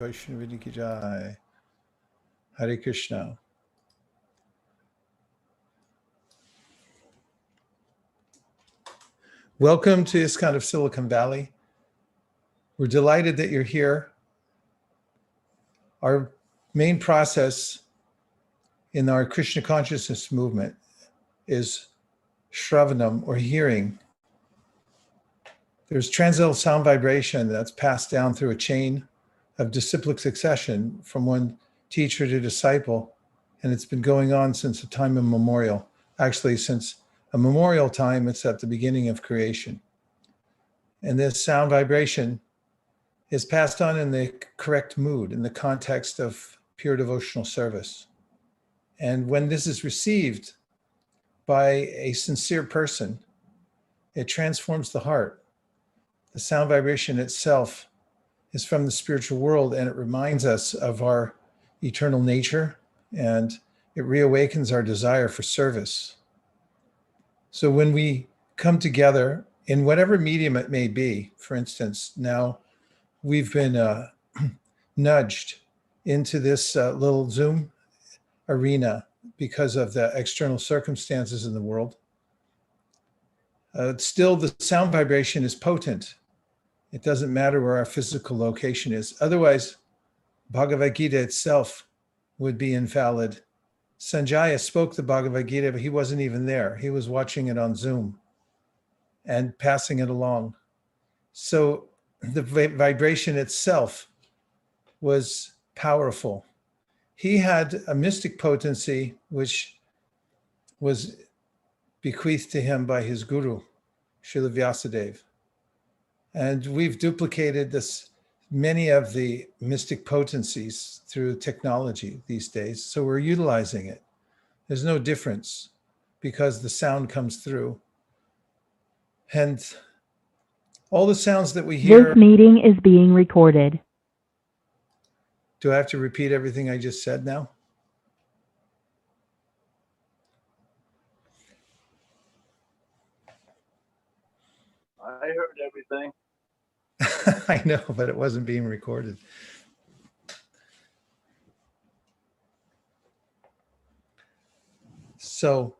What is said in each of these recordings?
Vaisesika ki jai. Hare Krishna. Welcome to ISKCON of Silicon Valley. We're delighted that you're here. Our main process in our Krishna consciousness movement is Shravanam, or hearing. There's transcendental sound vibration that's passed down through a chain of disciplic succession from one teacher to disciple, and it's been going on since the time immemorial. Actually, since a memorial time, it's at the beginning of creation. And this sound vibration is passed on in the correct mood, in the context of pure devotional service. And when this is received by a sincere person, it transforms the heart. The sound vibration itself is from the spiritual world, and it reminds us of our eternal nature, and it reawakens our desire for service. So when we come together in whatever medium it may be, for instance, now we've been nudged into this little Zoom arena because of the external circumstances in the world. Still, the sound vibration is potent. It doesn't matter where our physical location is. Otherwise, Bhagavad Gita itself would be invalid. Sanjaya spoke the Bhagavad Gita, but he wasn't even there. He was watching it on Zoom and passing it along. So the vibration itself was powerful. He had a mystic potency which was bequeathed to him by his guru, Srila Vyasadeva. And we've duplicated many of the mystic potencies through technology these days. So we're utilizing it. There's no difference because the sound comes through. And all the sounds that we hear. This meeting is being recorded. Do I have to repeat everything I just said now? I heard everything. I know, but it wasn't being recorded. So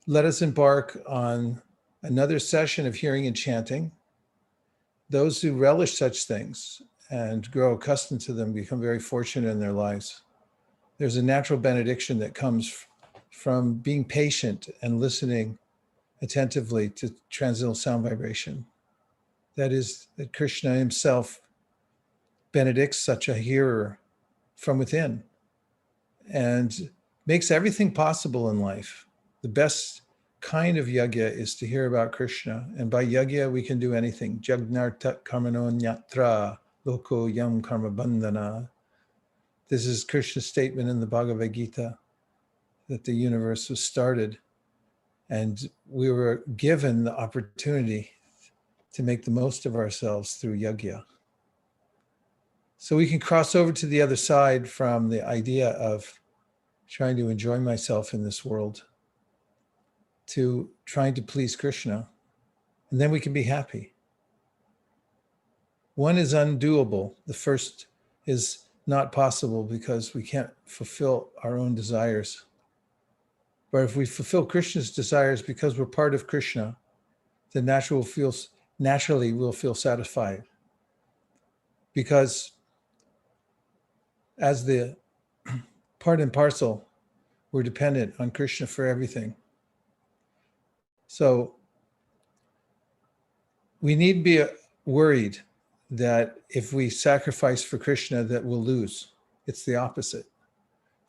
let us embark on another session of hearing and chanting. Those who relish such things and grow accustomed to them become very fortunate in their lives. There's a natural benediction that comes from being patient and listening attentively to transcendental sound vibration. That is, that Krishna himself benedicts such a hearer from within and makes everything possible in life. The best kind of yajna is to hear about Krishna. And by yajna, we can do anything. Jagnartat karmano nyatra loko yam karma bandhana. This is Krishna's statement in the Bhagavad Gita, that the universe was started and we were given the opportunity to make the most of ourselves through yajna. So we can cross over to the other side from the idea of trying to enjoy myself in this world to trying to please Krishna, and then we can be happy. One is undoable. The first is not possible because we can't fulfill our own desires. But if we fulfill Krishna's desires because we're part of Krishna, then naturally we'll feel satisfied. Because as the part and parcel, we're dependent on Krishna for everything. So we need to be worried that if we sacrifice for Krishna, that we'll lose. It's the opposite.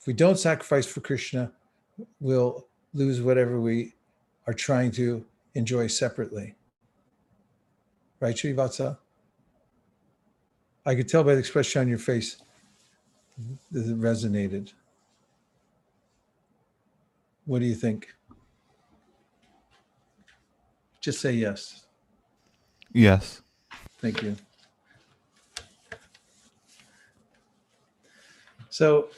If we don't sacrifice for Krishna, we'll lose whatever we are trying to enjoy separately. Right, Srivatsa? I could tell by the expression on your face that it resonated. What do you think? Just say yes. Yes. Thank you. So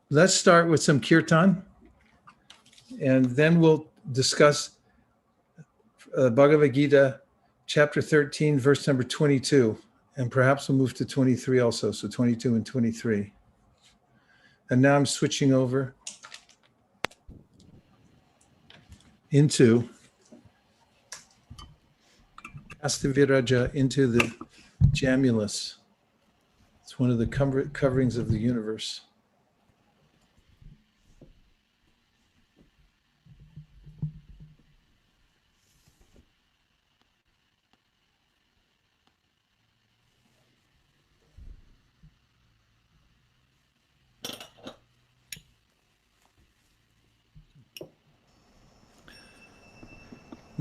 let's start with some kirtan, and then we'll discuss Bhagavad Gita, chapter 13, verse number 22. And perhaps we'll move to 23 also, so 22 and 23. And now I'm switching over into past the Viraja into the Jamulus. It's one of the coverings of the universe.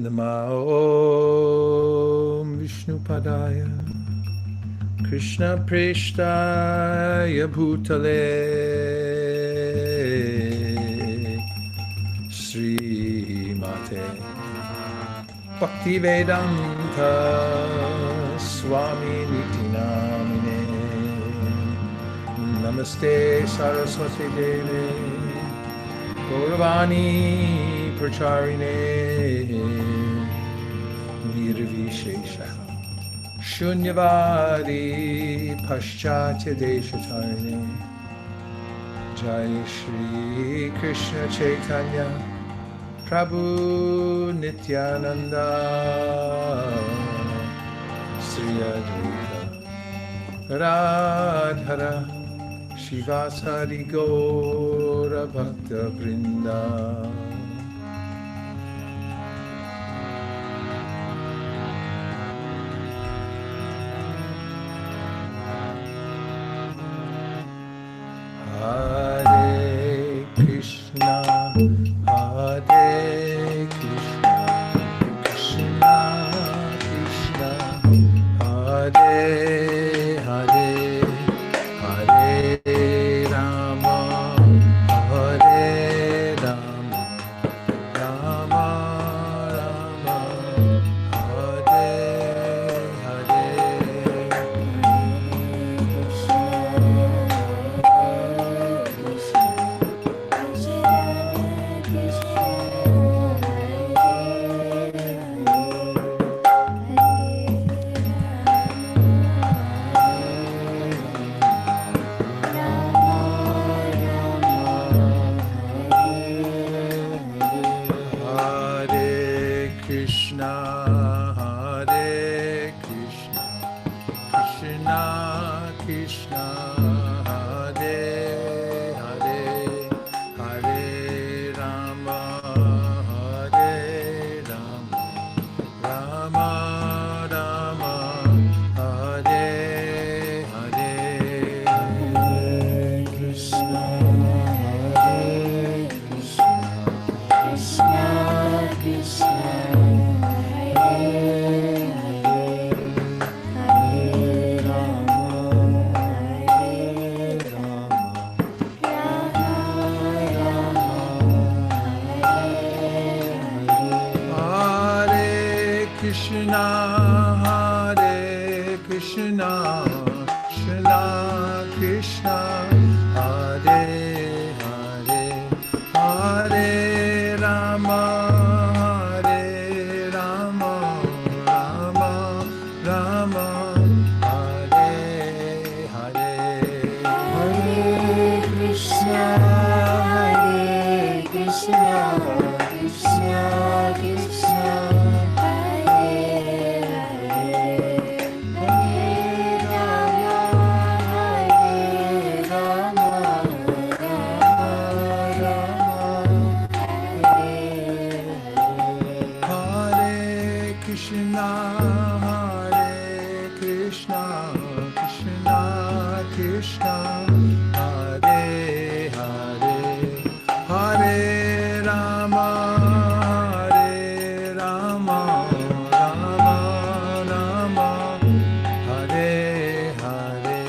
Namo Vishnupadaya Krishna Preshtaya Bhutale Sri Mate Bhakti Vedanta Swami Niti Namine Namaste Saraswati Deve Gauravani Pracharine Nirvishesha Shunyavadi Paschatya Deshatarine Jai Shri Krishna Chaitanya Prabhu Nityananda Sri Advaita Radhara Shivasari Gaura Bhakta Vrinda. Hare Krishna, Hare Krishna, Krishna Krishna, Hare Hare, Hare Rama, Hare Rama, Rama Rama, Hare Hare. Hare Krishna, Hare Krishna, Krishna Krishna, Hare Hare, Hare Rama, Hare Rama, Rama Rama, Hare Hare. Hare Krishna, Hare Krishna, Krishna Krishna, Hare Hare, Hare Krishna, Hare Krishna, Krishna Krishna, Hare Hare, Hare Rama, Hare Rama, Rama Rama, Hare Hare. Hare Krishna, Hare Krishna, Krishna Krishna, Krishna, Hare Krishna, Krishna Krishna, Hare Hare, Hare Rama, Hare Rama, Rama Rama, Hare Hare.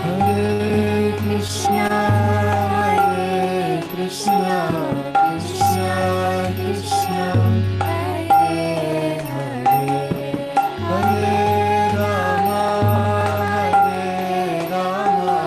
Hare Krishna, Hare Krishna, Krishna Krishna, Hare Rama, Hare Rama,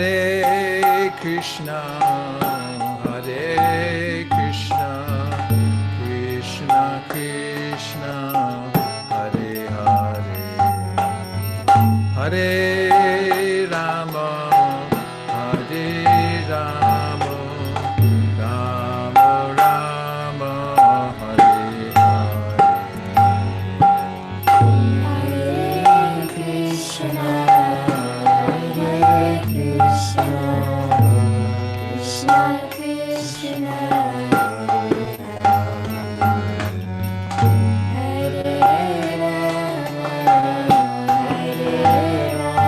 Hare Krishna, Hare Krishna, Krishna Krishna, Hare Hare, Hare Rama, Hare Rama, Rama Rama, Hare Hare. Hare Krishna, Hare Krishna, Krishna Krishna, Hare Rama, Hare Rama,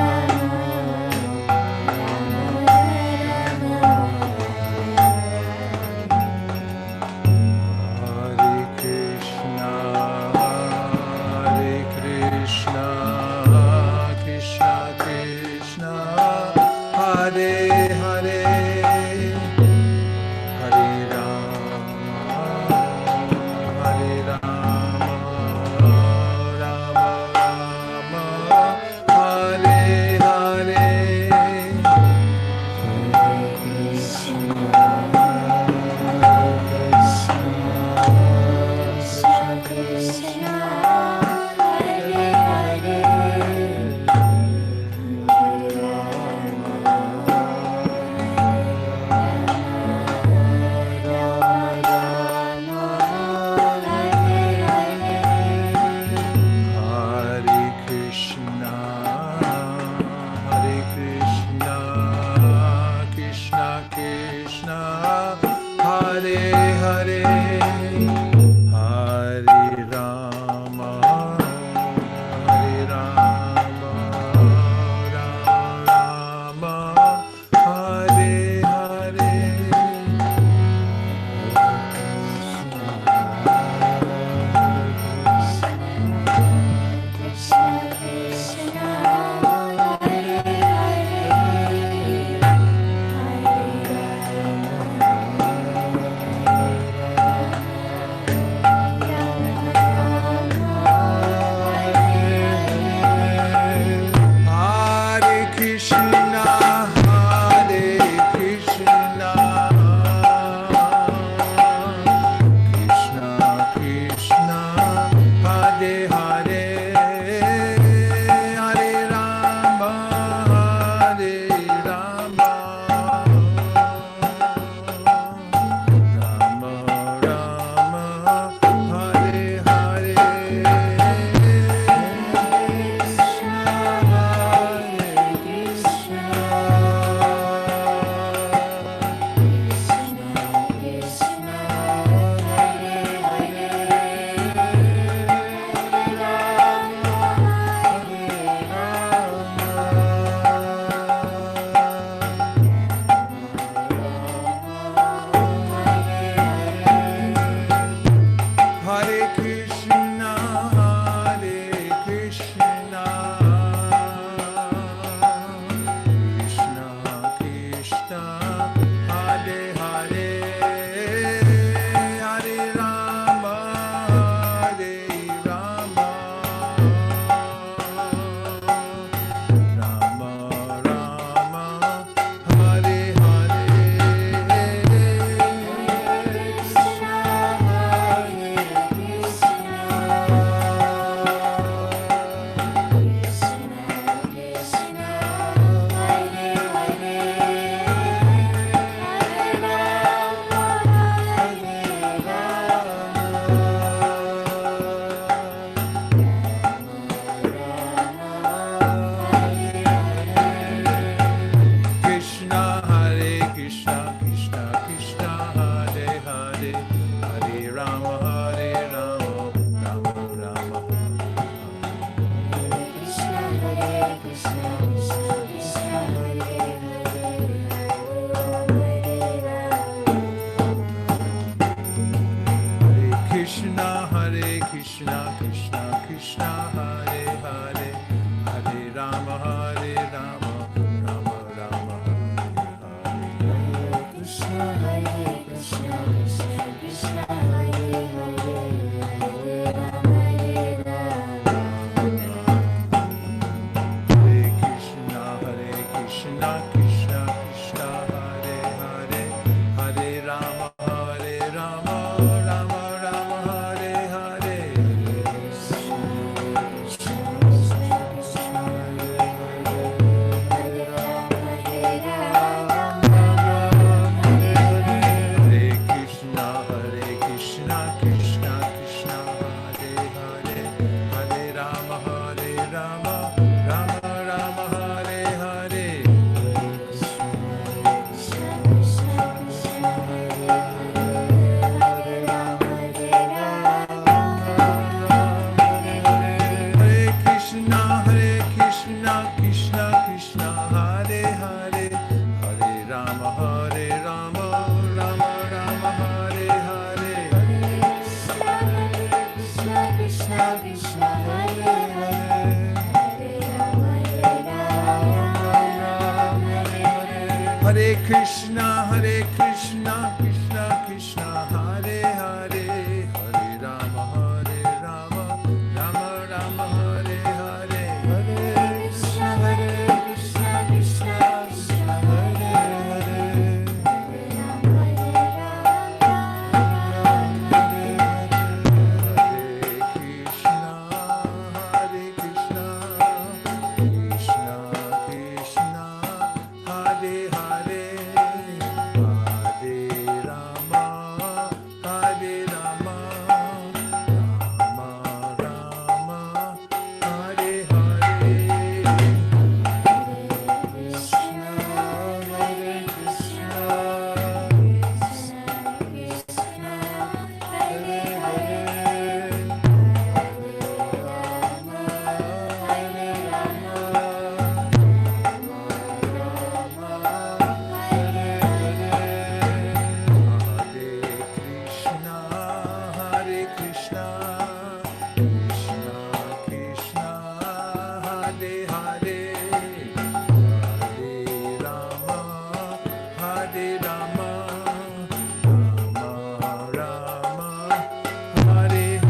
Krishna, Krishna Krishna, Hare Hare, Hare Rama, Rama Rama, Hare Hare, Hare Krishna, Krishna Krishna, Hare Hare, Hare Krishna, Hare Krishna, Krishna Krishna, Hare Hare, Hare Rama, Hare Rama, Rama Rama, Hare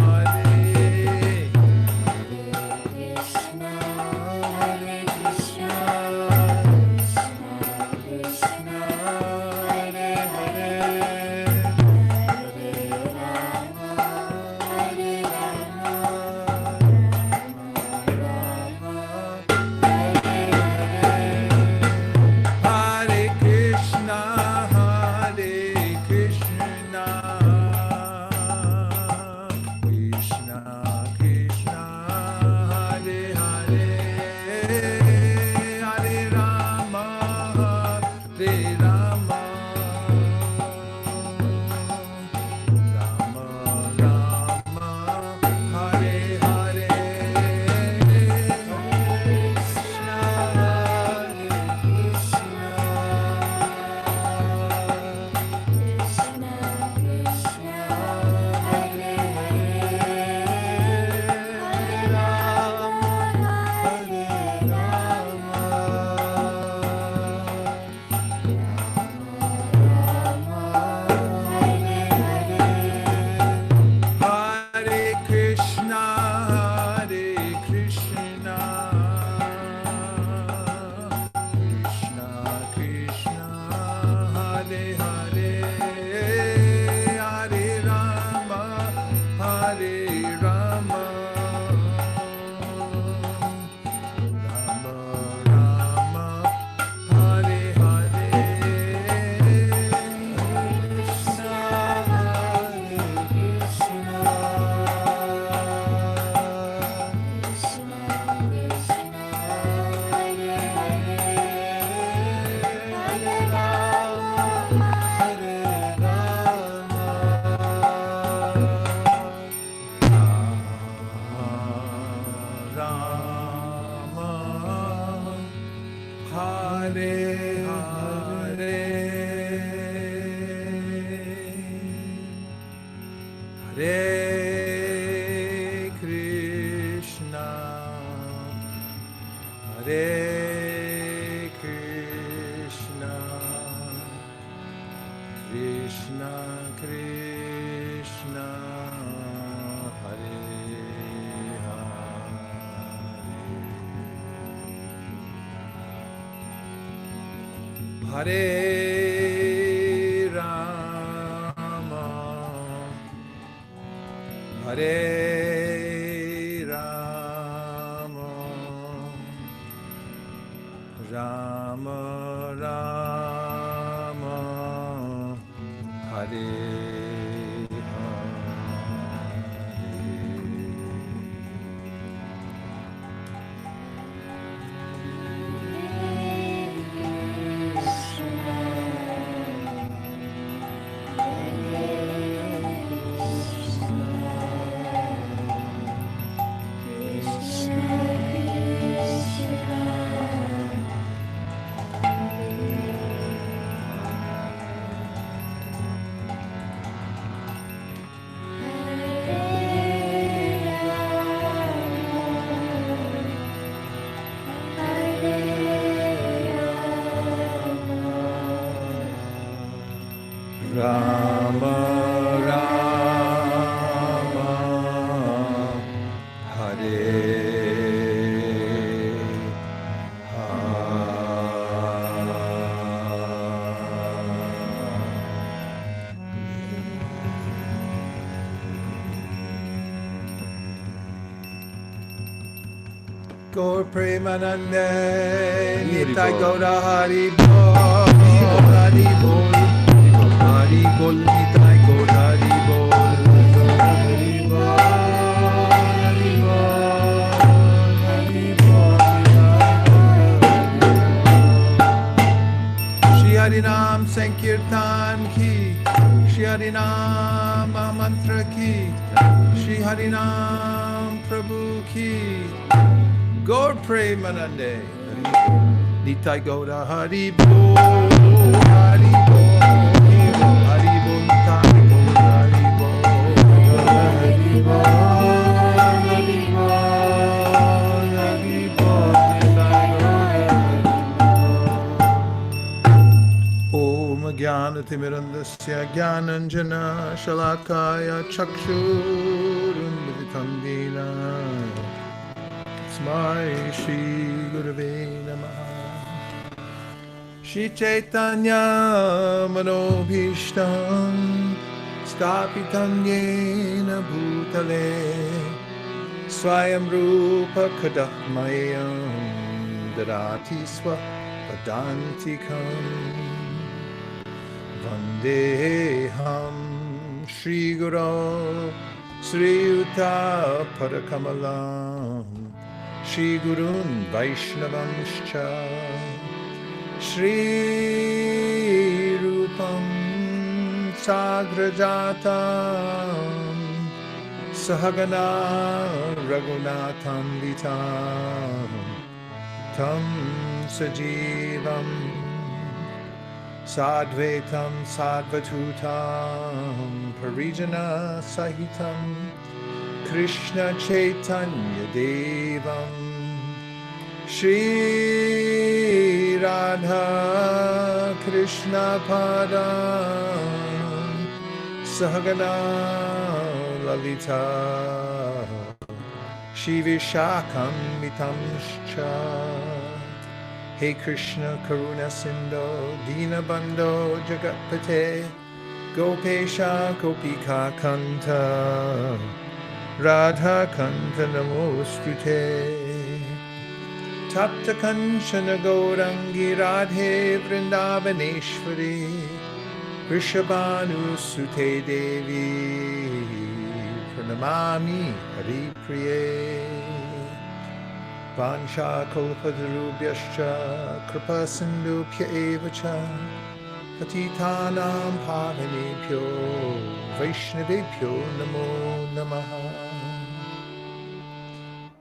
Krishna Krishna, Hare Rama Rama Hare Gaur Premanande Nitai Gaura Hari Bol Hari Bol Hari Bol Nitai Gaur Hari Bol Hari Bol Hari Bol Shri Harinam Sankirtan Ki Shri Harinam Mantra Ki Shri Harinam Prabhu Ki Gaur Premanande Nitai Gaura Hari Bol Hari Bol Hari Bol Nitai Gaur Hari Bol Hari Bol Hari Bol Hari Bol Nitai Gaur Om Jnana Timirandasya Jnananjana Shalakaya Chakshurunmilitam Dena Tasmai Shri Gurave Namaha Shri Chaitanya Manobhishtam Stapitam Yena Bhutale Swayam Rupa Kadahmayam Dadati Swa Padantikam Vandeham Shri Guru Sri Yuta Padakamalam Shri Gurun Vaishnavanscha Shri Rupam Sagrajatam Sahagana Raghunatham Vitam Tam Sajivam Sadvaitam Sadvatutam Parijana Sahitam Krishna Chaitanya Devam Shri Radha Krishna Padam Sahagana Lalita Shri Vishakam Mitamscha Hey Krishna Karuna Sindho Dinabandho Jagatpate Gopesha Gopika Kanta Radha Kanta Namostute Tapta Kanchana Gaurangi Radhe Vrindavaneshwari Vrishabhanu Sute Devi Pranamami Hari Priye Vansha Kalpatarubhyascha Kripa Sindhubhya Evacha Patitanam Pavanebhyo Vaishnavebhyo Namo Namaha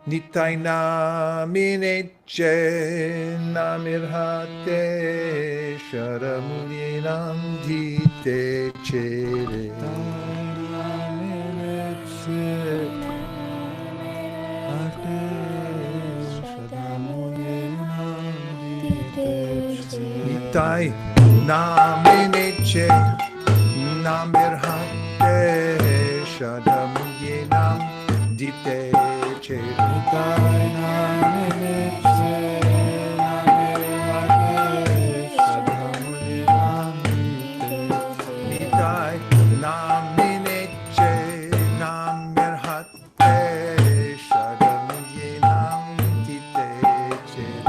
Nitai Namineche Namirhate Sharamudinam Dite Chere Nitai Namineche Namirhate Shadamuyenam Dite Chere Nitai Namineche Namirhate Shadamuyenam Dite Nitai Namineche Namirhate Shadamuyenam Dite Chere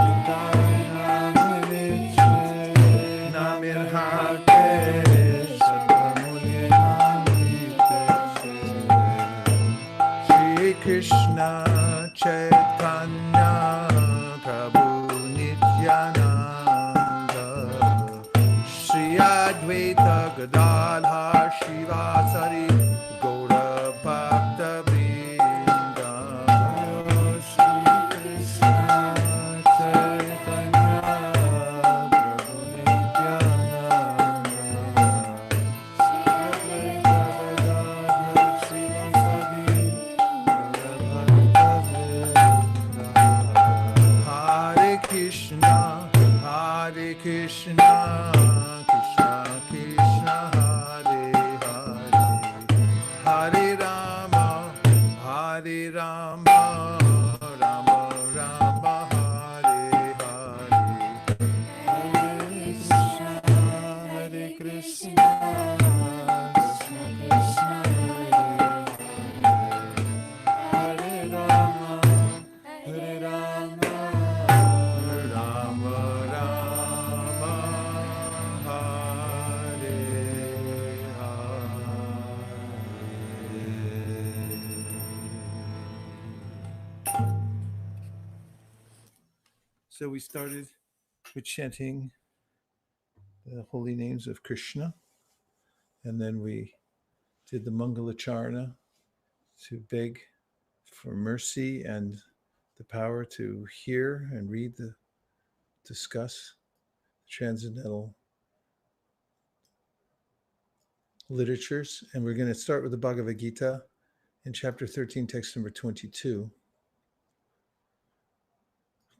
Krishna Chaitanya Prabhu Nityananda Shri Advaita Gadadhar Shivasari Gaura Bhakta Vrinda Shri Krishna Chaitanya Prabhu Krishna, Krishna Krishna, Hare So we started with chanting the holy names of Krishna, and then we did the Mangalacharana to beg for mercy and the power to hear and read discuss the transcendental literatures. And we're going to start with the Bhagavad Gita in chapter 13, text number 22.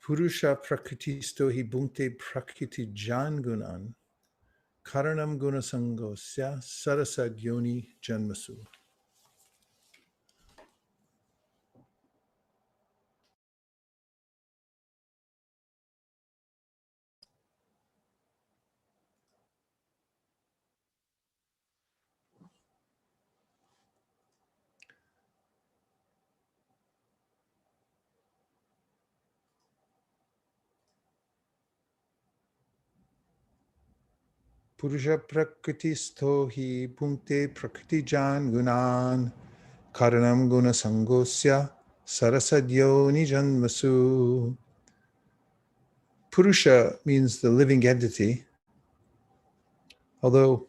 Purusha prakritisto hi bhunkte prakriti jan gunan karanam guna sangosya sarasa gyoni janmasu. Purusha prakritisto hi bhunkte prakriti jan gunan karanam guna sangosya sarasadyo nijanmasu. Purusha means the living entity, although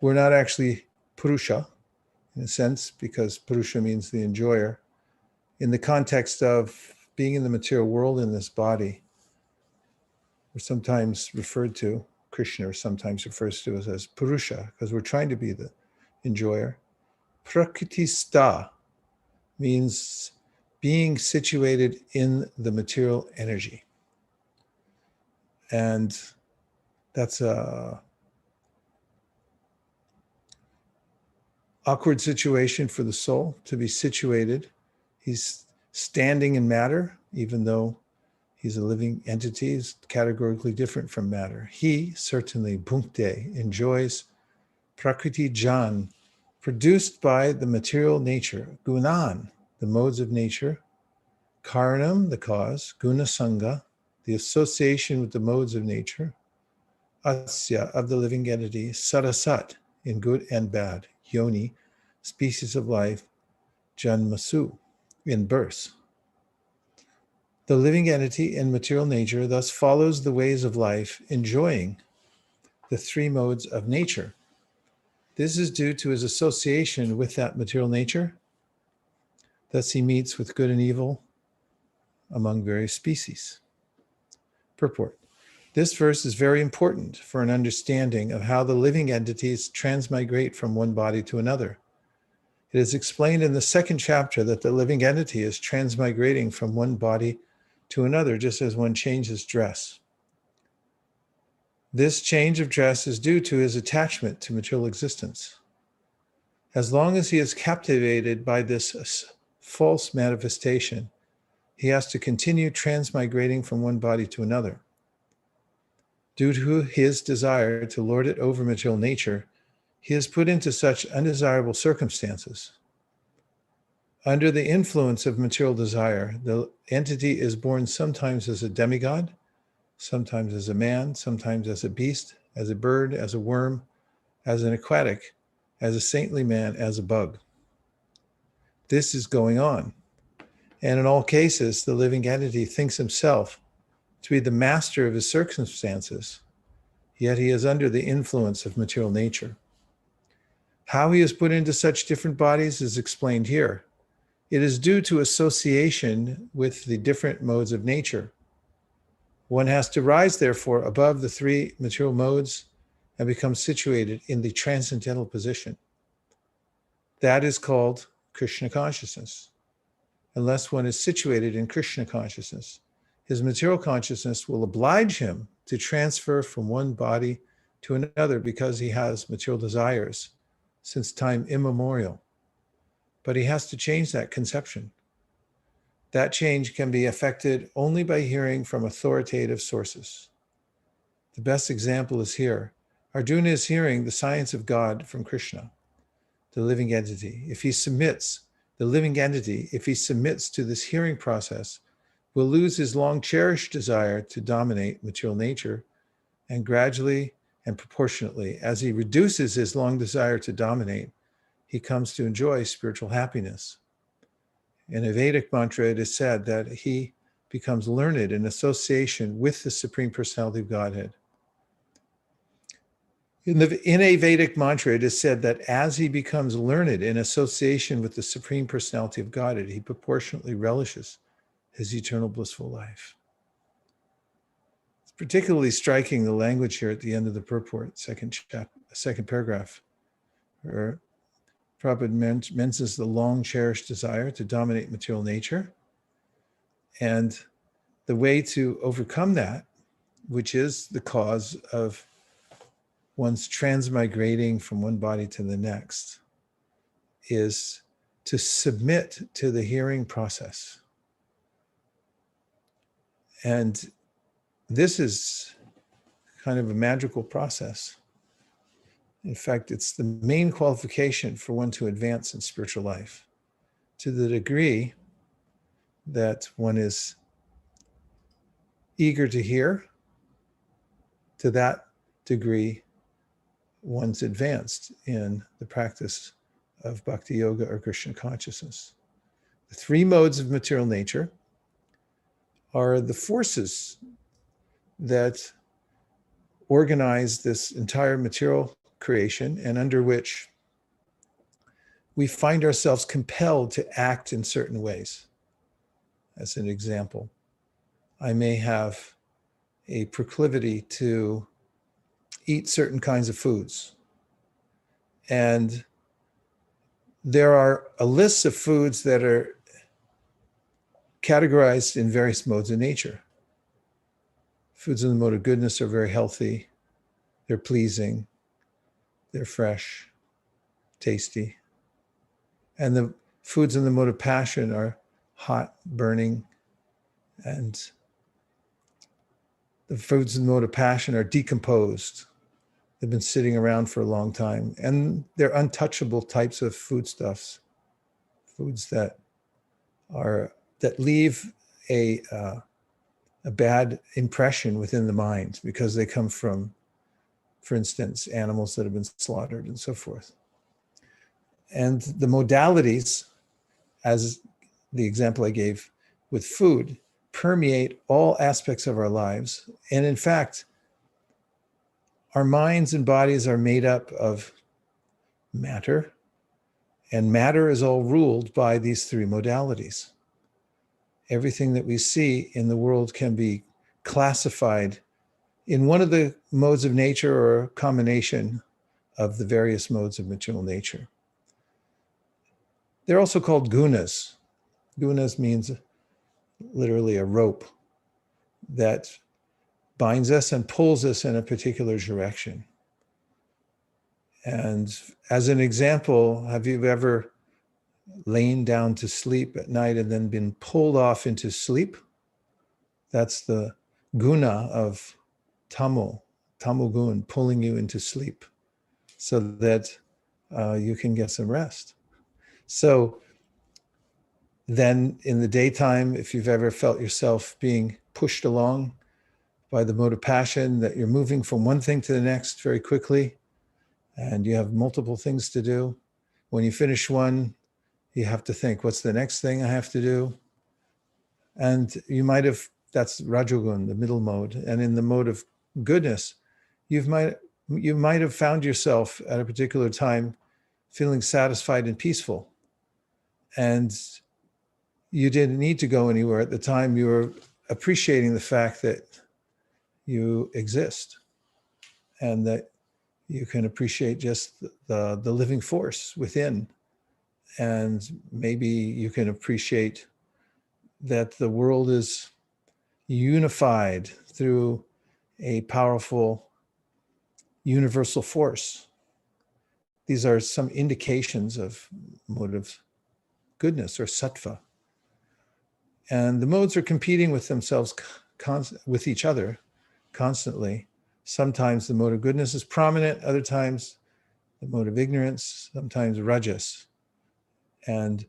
we're not actually Purusha in a sense, because Purusha means the enjoyer. In the context of being in the material world in this body, we're sometimes referred to, Krishna sometimes refers to us as Purusha, because we're trying to be the enjoyer. Prakrtista means being situated in the material energy. And that's a awkward situation for the soul to be situated. He's standing in matter, even though he's a living entity, is categorically different from matter. He certainly, bhunkte, enjoys prakriti jan, produced by the material nature, gunan, the modes of nature, karanam, the cause, guna sangha, the association with the modes of nature, asya, of the living entity, sarasat, in good and bad, yoni, species of life, janmasu, in birth. The living entity in material nature thus follows the ways of life, enjoying the three modes of nature. This is due to his association with that material nature. Thus he meets with good and evil among various species. Purport. This verse is very important for an understanding of how the living entities transmigrate from one body to another. It is explained in the second chapter that the living entity is transmigrating from one body to another, just as one changes dress. This change of dress is due to his attachment to material existence. As long as he is captivated by this false manifestation, he has to continue transmigrating from one body to another. Due to his desire to lord it over material nature, he is put into such undesirable circumstances. Under the influence of material desire, the entity is born sometimes as a demigod, sometimes as a man, sometimes as a beast, as a bird, as a worm, as an aquatic, as a saintly man, as a bug. This is going on. And in all cases, the living entity thinks himself to be the master of his circumstances, yet he is under the influence of material nature. How he is put into such different bodies is explained here. It is due to association with the different modes of nature. One has to rise, therefore, above the three material modes and become situated in the transcendental position. That is called Krishna consciousness. Unless one is situated in Krishna consciousness, his material consciousness will oblige him to transfer from one body to another because he has material desires since time immemorial. But he has to change that conception. That change can be effected only by hearing from authoritative sources. The best example is here. Arjuna is hearing the science of God from Krishna, the living entity. If he submits to this hearing process, will lose his long cherished desire to dominate material nature, and gradually and proportionately, as he reduces his long desire to dominate, he comes to enjoy spiritual happiness. In a Vedic mantra, it is said that he becomes learned in association with the Supreme Personality of Godhead. In a Vedic mantra, it is said that as he becomes learned in association with the Supreme Personality of Godhead, he proportionately relishes his eternal blissful life. It's particularly striking, the language here at the end of the purport, second paragraph, where Prabhupada mentions the long cherished desire to dominate material nature. And the way to overcome that, which is the cause of one's transmigrating from one body to the next, is to submit to the hearing process. And this is kind of a magical process. In fact, it's the main qualification for one to advance in spiritual life. To the degree that one is eager to hear, to that degree, one's advanced in the practice of bhakti yoga or Krishna consciousness. The three modes of material nature are the forces that organize this entire material creation and under which we find ourselves compelled to act in certain ways. As an example, I may have a proclivity to eat certain kinds of foods. And there are a list of foods that are categorized in various modes of nature. Foods in the mode of goodness are very healthy, they're pleasing, they're fresh, tasty. And the foods in the mode of passion are hot, burning, and the foods in the mode of passion are decomposed. They've been sitting around for a long time, and they're untouchable types of foodstuffs, foods that leave a bad impression within the mind because they come from, for instance, animals that have been slaughtered and so forth. And the modalities, as the example I gave with food, permeate all aspects of our lives. And in fact, our minds and bodies are made up of matter, and matter is all ruled by these three modalities. Everything that we see in the world can be classified in one of the modes of nature or a combination of the various modes of material nature. They're also called gunas. Gunas means literally a rope that binds us and pulls us in a particular direction. And as an example, have you ever lain down to sleep at night and then been pulled off into sleep? That's the guna of tamu gun, pulling you into sleep so that you can get some rest. So then in the daytime, if you've ever felt yourself being pushed along by the mode of passion, that you're moving from one thing to the next very quickly, and you have multiple things to do. When you finish one, you have to think, what's the next thing I have to do? And you might have, that's Rajogun, the middle mode. And in the mode of goodness, you might have found yourself at a particular time feeling satisfied and peaceful. And you didn't need to go anywhere at the time. You were appreciating the fact that you exist and that you can appreciate just the living force within. And maybe you can appreciate that the world is unified through a powerful universal force. These are some indications of mode of goodness or sattva. And the modes are competing with themselves, with each other constantly. Sometimes the mode of goodness is prominent, other times the mode of ignorance, sometimes rajas. And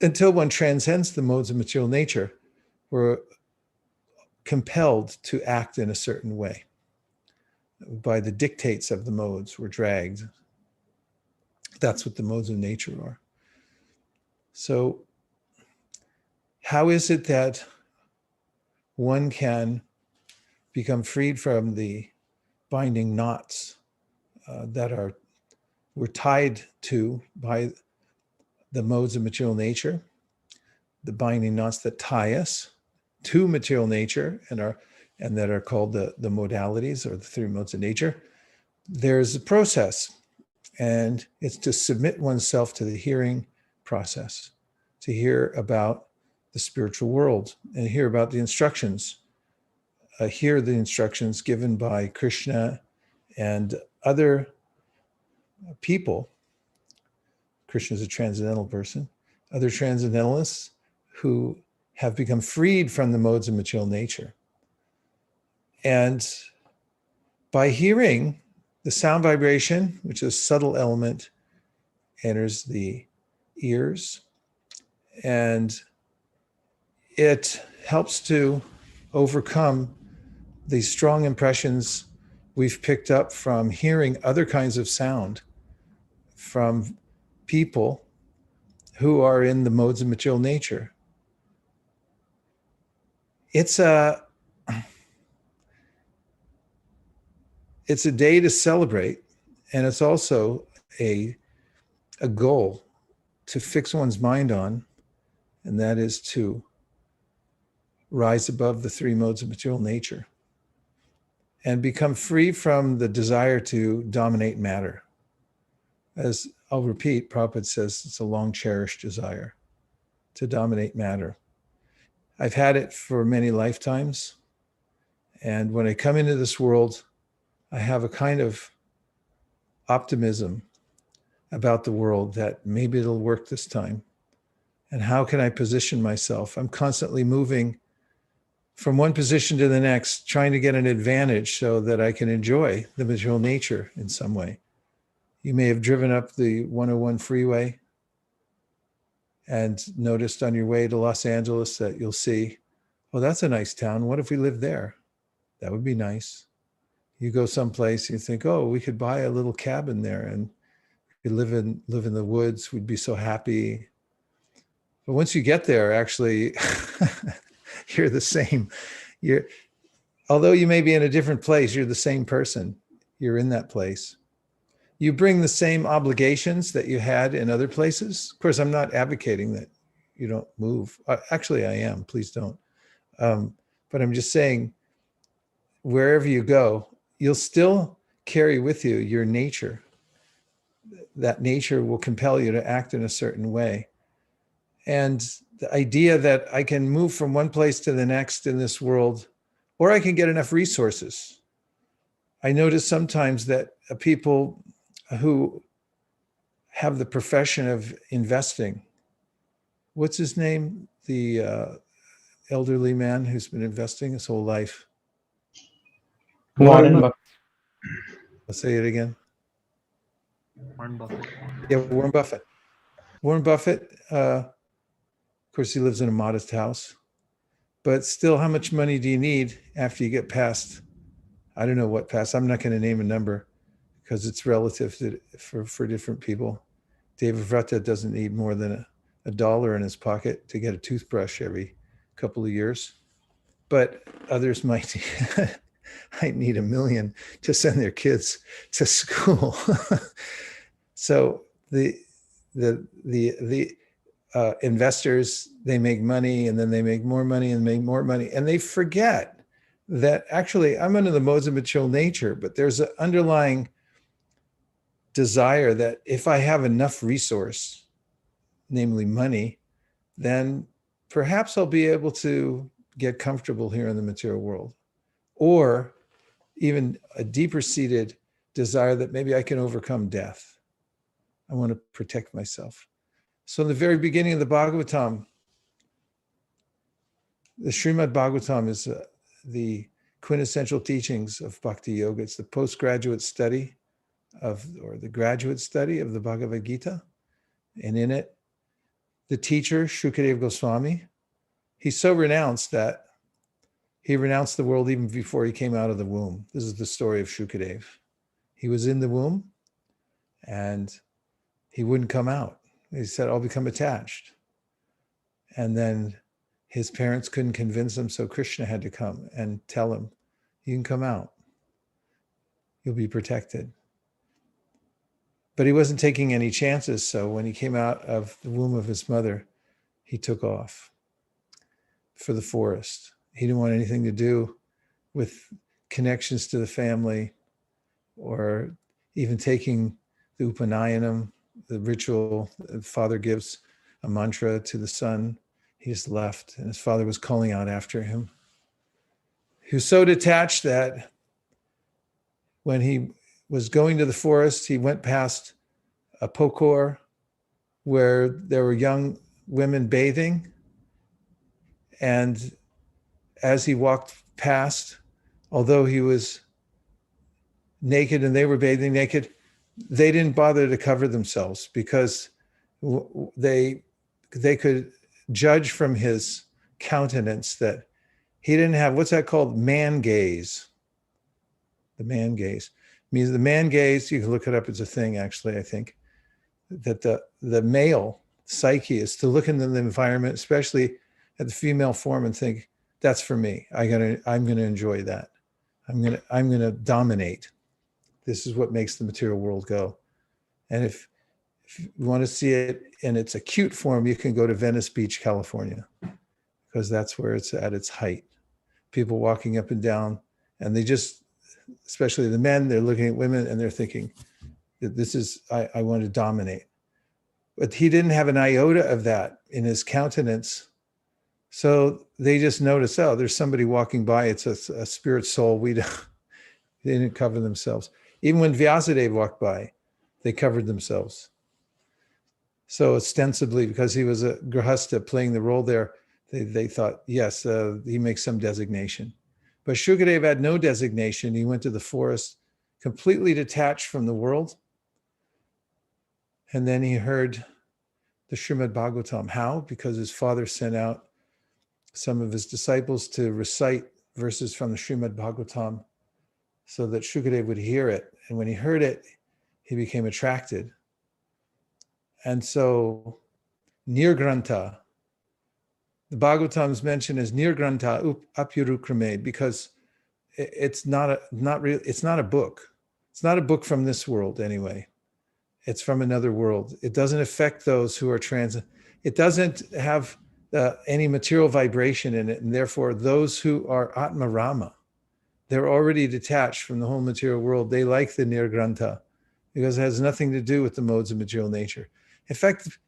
until one transcends the modes of material nature, we're compelled to act in a certain way. By the dictates of the modes, we're dragged. That's what the modes of nature are. So How is it that one can become freed from the binding knots that we're tied to by the modes of material nature, the binding knots that tie us to material nature and that are called the modalities or the three modes of nature? There's a process, and it's to submit oneself to the hearing process, to hear about the spiritual world and hear about the instructions, hear the instructions given by Krishna and other people. Krishna is a transcendental person, other transcendentalists who have become freed from the modes of material nature. And by hearing, the sound vibration, which is a subtle element, enters the ears, and it helps to overcome these strong impressions we've picked up from hearing other kinds of sound from people who are in the modes of material nature. It's a day to celebrate, and it's also a goal to fix one's mind on, and that is to rise above the three modes of material nature and become free from the desire to dominate matter. As I'll repeat, Prabhupada says it's a long cherished desire to dominate matter. I've had it for many lifetimes. And when I come into this world, I have a kind of optimism about the world that maybe it'll work this time. And how can I position myself? I'm constantly moving from one position to the next, trying to get an advantage so that I can enjoy the material nature in some way. You may have driven up the 101 freeway and noticed on your way to Los Angeles that you'll see, oh, that's a nice town. What if we lived there? That would be nice. You go someplace, you think, oh, we could buy a little cabin there and we could live in the woods. We'd be so happy. But once you get there, actually, you're the same. Although you may be in a different place, you're the same person. You're in that place. You bring the same obligations that you had in other places. Of course, I'm not advocating that you don't move. Actually, I am. Please don't. But I'm just saying, wherever you go, you'll still carry with you your nature. That nature will compel you to act in a certain way. And the idea that I can move from one place to the next in this world, or I can get enough resources. I notice sometimes that people who have the profession of investing, what's his name? The elderly man who's been investing his whole life. Warren Buffett. I'll say it again. Warren Buffett. Yeah, Warren Buffett. Warren Buffett, of course, he lives in a modest house, but still, how much money do you need after you get past, I don't know what past, I'm not going to name a number because it's relative for different people. David Vrata doesn't need more than a dollar in his pocket to get a toothbrush every couple of years, but others might need $1 million to send their kids to school. So the investors, they make money and then they make more money and make more money. And they forget that actually I'm under the modes of material nature, but there's an underlying desire that if I have enough resource, namely money, then perhaps I'll be able to get comfortable here in the material world. Or even a deeper seated desire that maybe I can overcome death. I want to protect myself. So in the very beginning of the Bhagavatam, the Srimad Bhagavatam is the quintessential teachings of Bhakti Yoga. It's the postgraduate study or the graduate study of the Bhagavad Gita. And in it, the teacher, Shukadeva Goswami, he's so renounced that he renounced the world even before he came out of the womb. This is the story of Shukadeva. He was in the womb and he wouldn't come out. He said, I'll become attached. And then his parents couldn't convince him, so Krishna had to come and tell him, you can come out. You'll be protected. But he wasn't taking any chances, so when he came out of the womb of his mother, he took off for the forest. He didn't want anything to do with connections to the family or even taking the Upanayanam, the ritual. The father gives a mantra to the son. He just left, and his father was calling out after him. He was so detached that when he was going to the forest, he went past a pokor where there were young women bathing. And as he walked past, although he was naked and they were bathing naked, they didn't bother to cover themselves because they could judge from his countenance that he didn't have, what's that called? Man gaze. The man gaze means the man gaze, you can look it up, it's a thing actually, I think, that the male psyche is to look into the environment, especially at the female form, and think, that's for me. I'm gonna enjoy that. I'm gonna dominate. This is what makes the material world go. And if you want to see it in its acute form, you can go to Venice Beach, California, because that's where it's at its height. People walking up and down, and they just, especially the men, they're looking at women and they're thinking that this is, I want to dominate. But he didn't have an iota of that in his countenance. So they just noticed, oh, there's somebody walking by. It's a spirit soul. They didn't cover themselves. Even when Vyasadeva walked by, they covered themselves. So ostensibly, because he was a grihastha playing the role there, they thought, yes, he makes some designation. But Shukadeva had no designation. He went to the forest completely detached from the world. And then he heard the Srimad Bhagavatam. How? Because his father sent out some of his disciples to recite verses from the Srimad Bhagavatam so that Shukadeva would hear it. And when he heard it, he became attracted. And so, Nirgrantha, the Bhagavatam is mentioned as Nirgrantha Apyarukrame because it's not a book. It's not a book from this world anyway. It's from another world. It doesn't affect those who are it doesn't have any material vibration in it, and therefore those who are Atma Rama, they're already detached from the whole material world. They like the Nirgrantha because it has nothing to do with the modes of material nature. In fact,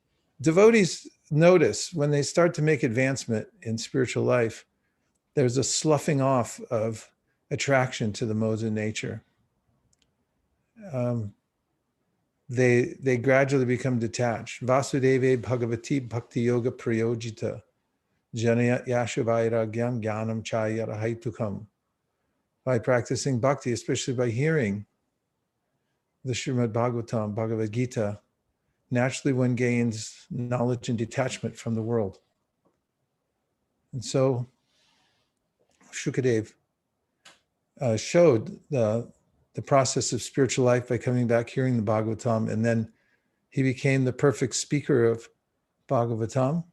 devotees notice when they start to make advancement in spiritual life, there's a sloughing off of attraction to the modes of nature. They gradually become detached. Vasudeve Bhagavati Bhakti Yoga Prayojita Janaya Yashavairagyam Gyanam Chayara Haitukam. By practicing bhakti, especially by hearing the Srimad Bhagavatam, Bhagavad Gita, naturally one gains knowledge and detachment from the world. And so Shukadeva showed the process of spiritual life by coming back, hearing the Bhagavatam, and then he became the perfect speaker of Bhagavatam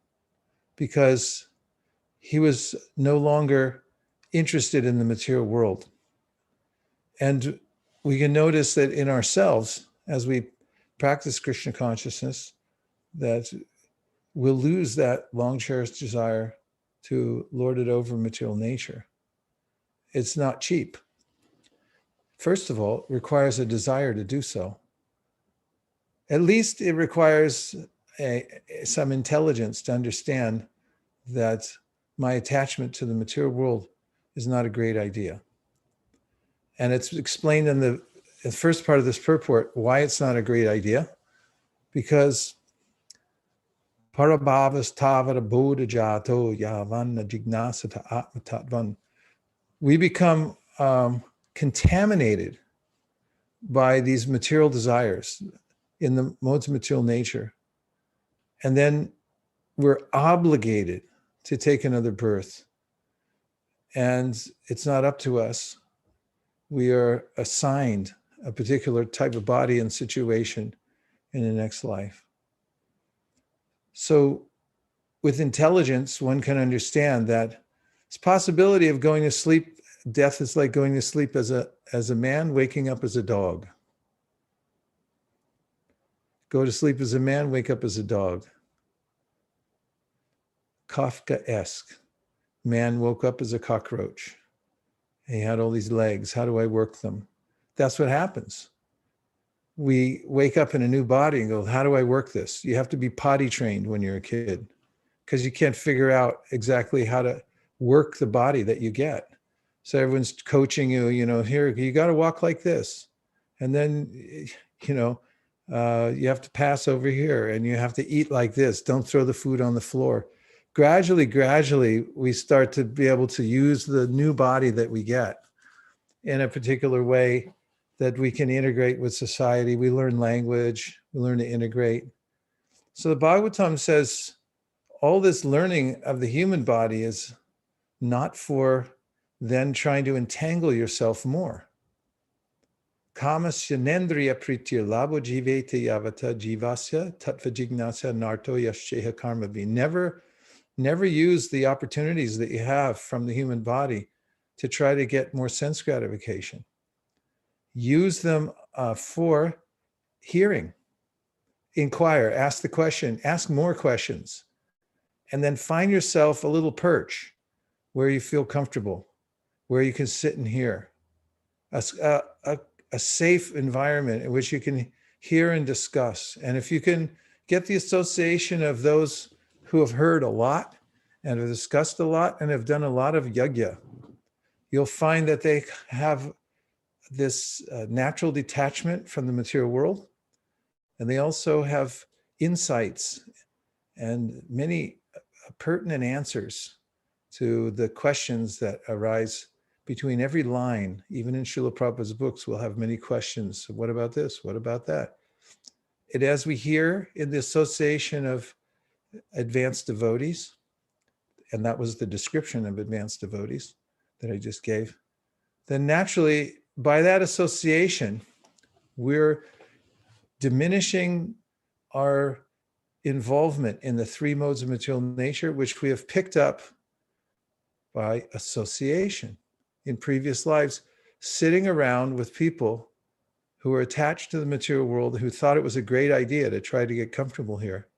because he was no longer interested in the material world. And we can notice that in ourselves, as we practice Krishna consciousness, that we'll lose that long-cherished desire to lord it over material nature. It's not cheap. First of all, it requires a desire to do so. At least it requires some intelligence to understand that my attachment to the material world is not a great idea. And it's explained in the first part of this purport why it's not a great idea. Because parabhavas tavara bodha jato yavanna jignasata atmatatvan. We become contaminated by these material desires in the modes of material nature. And then we're obligated to take another birth. And it's not up to us. We are assigned a particular type of body and situation in the next life. So with intelligence, one can understand that this possibility of going to sleep, death is like going to sleep as a man, waking up as a dog. Go to sleep as a man, wake up as a dog. Kafka-esque. Man woke up as a cockroach. He had all these legs. How do I work them? That's what happens. We wake up in a new body and go, how do I work this? You have to be potty trained when you're a kid because you can't figure out exactly how to work the body that you get. So everyone's coaching you, here, you got to walk like this. And then, you have to pass over here and you have to eat like this. Don't throw the food on the floor. Gradually, we start to be able to use the new body that we get in a particular way that we can integrate with society. We learn language, we learn to integrate. So the Bhagavatam says all this learning of the human body is not for then trying to entangle yourself more. Kamasya nendriya pritya labo jivete yavata jivasya tattva jignasya narto yasheha karmavi. Never use the opportunities that you have from the human body to try to get more sense gratification. Use them for hearing. Inquire, ask the question, ask more questions, and then find yourself a little perch where you feel comfortable, where you can sit and hear. A safe environment in which you can hear and discuss. And if you can get the association of those who have heard a lot and have discussed a lot and have done a lot of yajna, you'll find that they have this natural detachment from the material world. And they also have insights and many pertinent answers to the questions that arise between every line. Even in Srila Prabhupada's books, we'll have many questions. What about this? What about that? And as we hear in the association of advanced devotees, and that was the description of advanced devotees that I just gave, then naturally, by that association, we're diminishing our involvement in the three modes of material nature, which we have picked up by association in previous lives, sitting around with people who are attached to the material world, who thought it was a great idea to try to get comfortable here.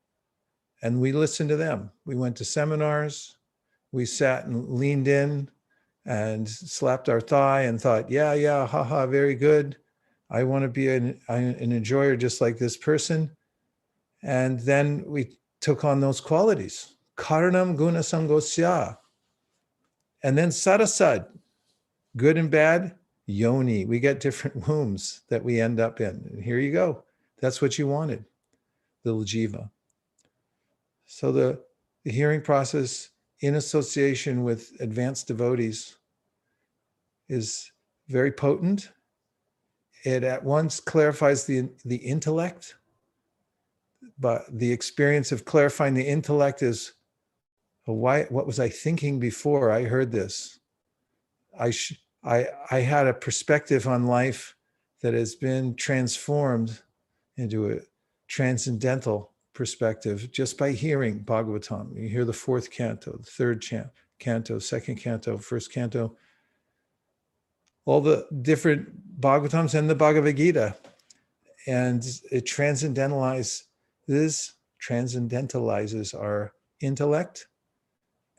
And we listened to them. We went to seminars, we sat and leaned in and slapped our thigh and thought, yeah, haha, very good. I want to be an enjoyer just like this person. And then we took on those qualities. Karanam guna sangosya. And then sarasad, good and bad, yoni. We get different wombs that we end up in. And here you go. That's what you wanted, little jiva. So the hearing process in association with advanced devotees is very potent. It at once clarifies the intellect, but the experience of clarifying the intellect is, what was I thinking before I heard this? I had a perspective on life that has been transformed into a transcendental perspective just by hearing Bhagavatam. You hear the fourth canto, the third canto, second canto, first canto, all the different Bhagavatams and the Bhagavad Gita. And it transcendentalizes our intellect.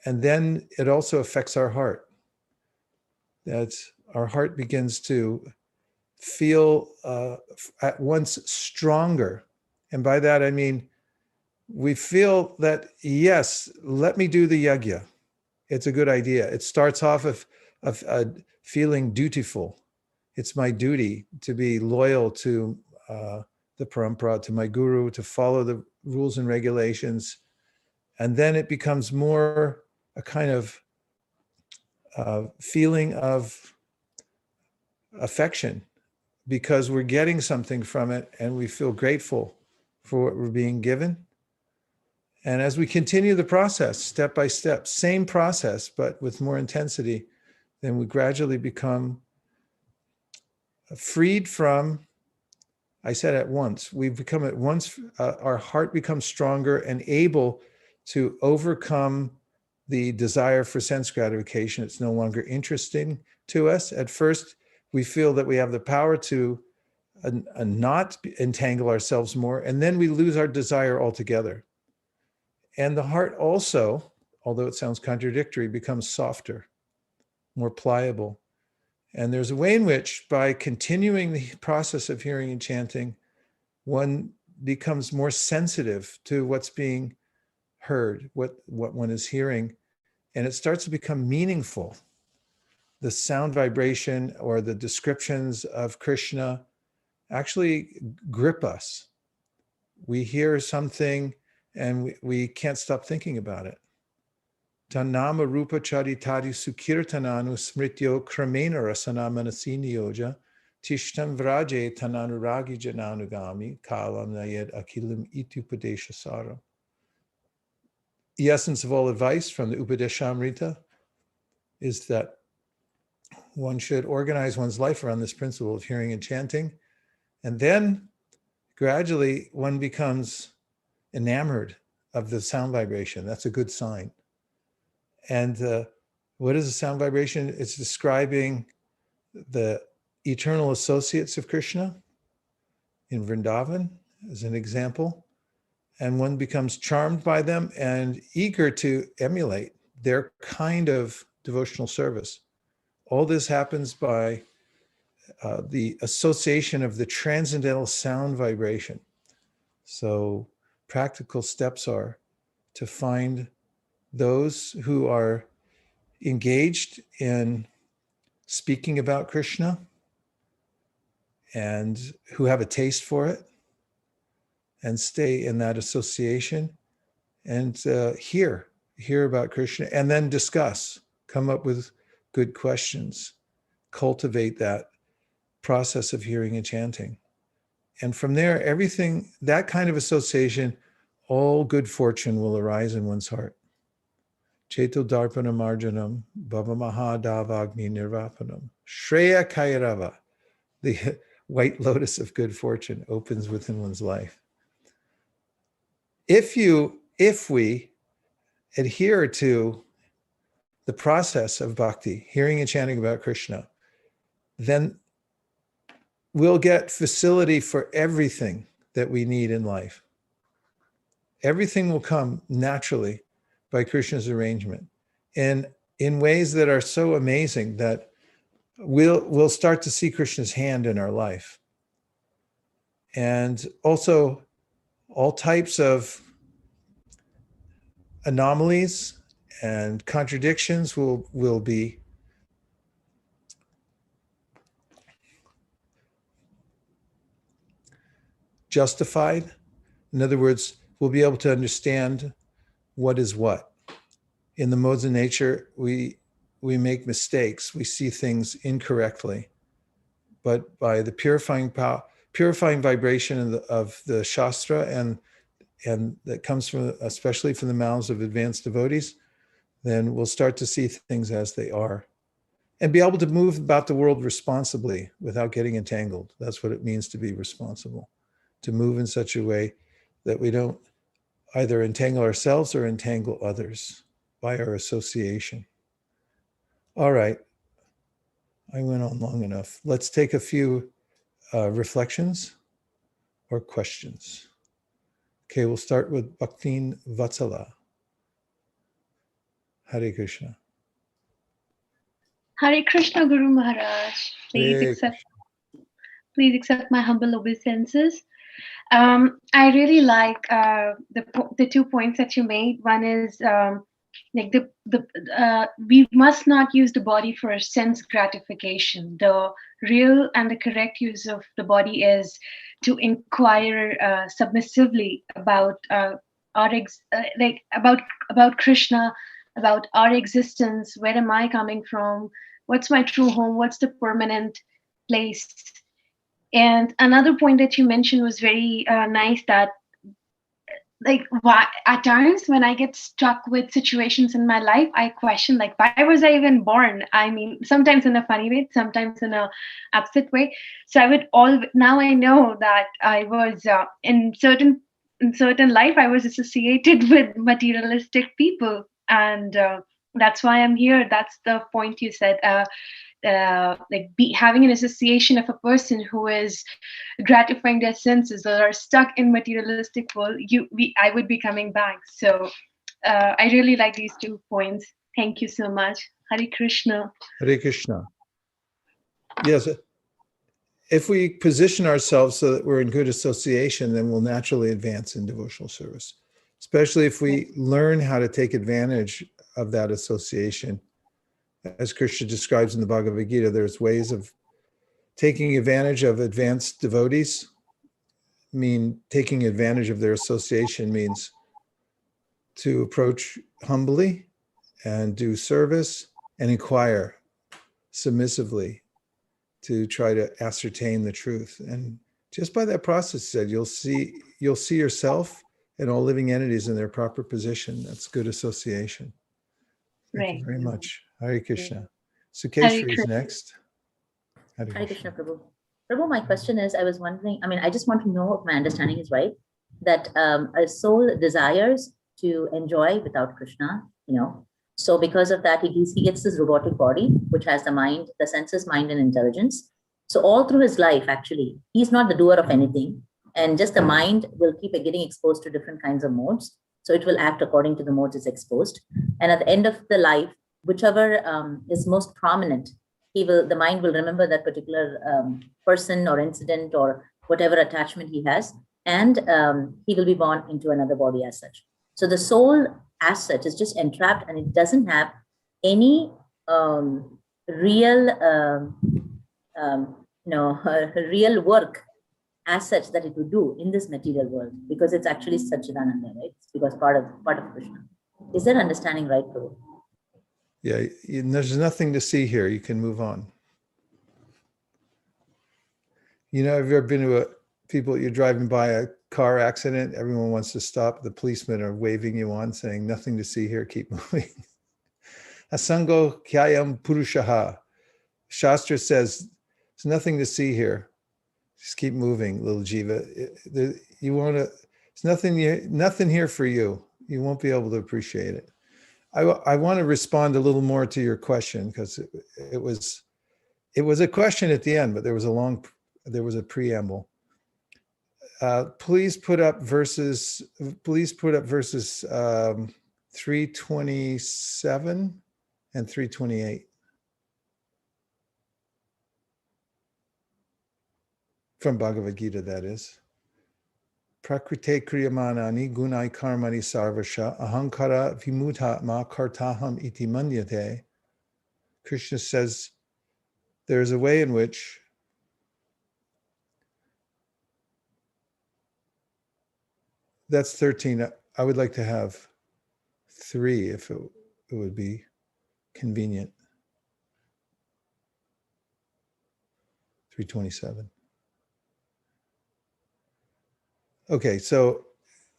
And then it also affects our heart. That our heart begins to feel at once stronger. And by that, I mean, we feel that, yes, let me do the yajna. It's a good idea. It starts off of feeling dutiful. It's my duty to be loyal to the parampara, to my guru, to follow the rules and regulations. And then it becomes more a kind of feeling of affection because we're getting something from it and we feel grateful for what we're being given. And as we continue the process, step by step, same process, but with more intensity, then we gradually become freed from, I said at once, we've become at once, our heart becomes stronger and able to overcome the desire for sense gratification. It's no longer interesting to us. At first, we feel that we have the power to not entangle ourselves more, and then we lose our desire altogether. And the heart also, although it sounds contradictory, becomes softer, more pliable. And there's a way in which, by continuing the process of hearing and chanting, one becomes more sensitive to what's being heard, what one is hearing, and it starts to become meaningful. The sound vibration or the descriptions of Krishna actually grip us. We hear something and we can't stop thinking about it. Tanama rupa charitari sukirtananu smrityo kramena rasana manasini yoja tishtam vraje tananuragi jananugami kalam nayed akilim itupadesha sara. The essence of all advice from the Upadeshamrita is that one should organize one's life around this principle of hearing and chanting, and then gradually one becomes enamored of the sound vibration. That's a good sign. And what is a sound vibration? It's describing the eternal associates of Krishna in Vrindavan, as an example. And one becomes charmed by them and eager to emulate their kind of devotional service. All this happens by the association of the transcendental sound vibration. So practical steps are to find those who are engaged in speaking about Krishna and who have a taste for it, and stay in that association and hear about Krishna, and then discuss, come up with good questions, cultivate that process of hearing and chanting. And from there, everything, that kind of association, all good fortune will arise in one's heart. Cheto darpanam arjanam bhava mahadavagni nirvapanam shreya kairava. The white lotus of good fortune opens within one's life. If we adhere to the process of bhakti, hearing and chanting about Krishna, then we'll get facility for everything that we need in life. Everything will come naturally by Krishna's arrangement, and in ways that are so amazing that we'll start to see Krishna's hand in our life. And also all types of anomalies and contradictions will be justified. In other words, we'll be able to understand what is what. In the modes of nature, we make mistakes. We see things incorrectly. But by the purifying vibration of the Shastra and that comes from, especially from the mouths of advanced devotees, then we'll start to see things as they are and be able to move about the world responsibly without getting entangled. That's what it means to be responsible, to move in such a way that we don't either entangle ourselves or entangle others by our association. All right, I went on long enough. Let's take a few reflections or questions. Okay, we'll start with Bhaktin Vatsala. Hare Krishna. Hare Krishna, Guru Maharaj. Please accept my humble obeisances. I really like the 2 points that you made. One is we must not use the body for sense gratification. The real and the correct use of the body is to inquire submissively about about Krishna, about our existence. Where am I coming from? What's my true home? What's the permanent place? And another point that you mentioned was very nice, that why, at times when I get stuck with situations in my life, I question, why was I even born? I mean, sometimes in a funny way, sometimes in a upset way. So now I know that I was in certain in certain life I was associated with materialistic people, and that's why I'm here. That's the point you said. Having an association of a person who is gratifying their senses or are stuck in materialistic world, I would be coming back. So I really like these 2 points. Thank you so much. Hare Krishna. Hare Krishna. Yes, if we position ourselves so that we're in good association, then we'll naturally advance in devotional service, especially if we learn how to take advantage of that association. As Krishna describes in the Bhagavad Gita, there's ways of taking advantage of advanced devotees. Taking advantage of their association means to approach humbly and do service and inquire submissively to try to ascertain the truth. And just by that process, said you'll see yourself and all living entities in their proper position. That's good association. Thank you very much. Hare Krishna. Sukeshri is next. Hare Krishna, Prabhu. Prabhu, my question is, I was wondering, I just want to know if my understanding is right, that a soul desires to enjoy without Krishna, so because of that, he gets this robotic body, which has the mind, the senses, mind, and intelligence. So all through his life, actually, he's not the doer of anything. And just the mind will keep getting exposed to different kinds of modes. So it will act according to the modes it's exposed. And at the end of the life, whichever is most prominent, the mind will remember that particular person or incident or whatever attachment he has. And he will be born into another body as such. So the soul as such is just entrapped, and it doesn't have any real work as such that it would do in this material world, because it's actually Satchidananda, right? It's because part of Krishna. Is that understanding right, Prabhu? Yeah, there's nothing to see here. You can move on. Have you ever been to you're driving by a car accident, everyone wants to stop, the policemen are waving you on, saying, nothing to see here, keep moving. Asango kyayam purushaha. Shastra says, there's nothing to see here. Just keep moving, little jiva. There's nothing here for you. You won't be able to appreciate it. I want to respond a little more to your question, because it was a question at the end, but there was a preamble. Please put up verses 327 and 328 from Bhagavad Gita, that is. Prakrite kriyamanani gunai karmani sarvasha ahankara vimuthatma kartaham iti manyate. Krishna says there's a way in which that's 13. I would like to have 3 if it would be convenient. 327. Okay, so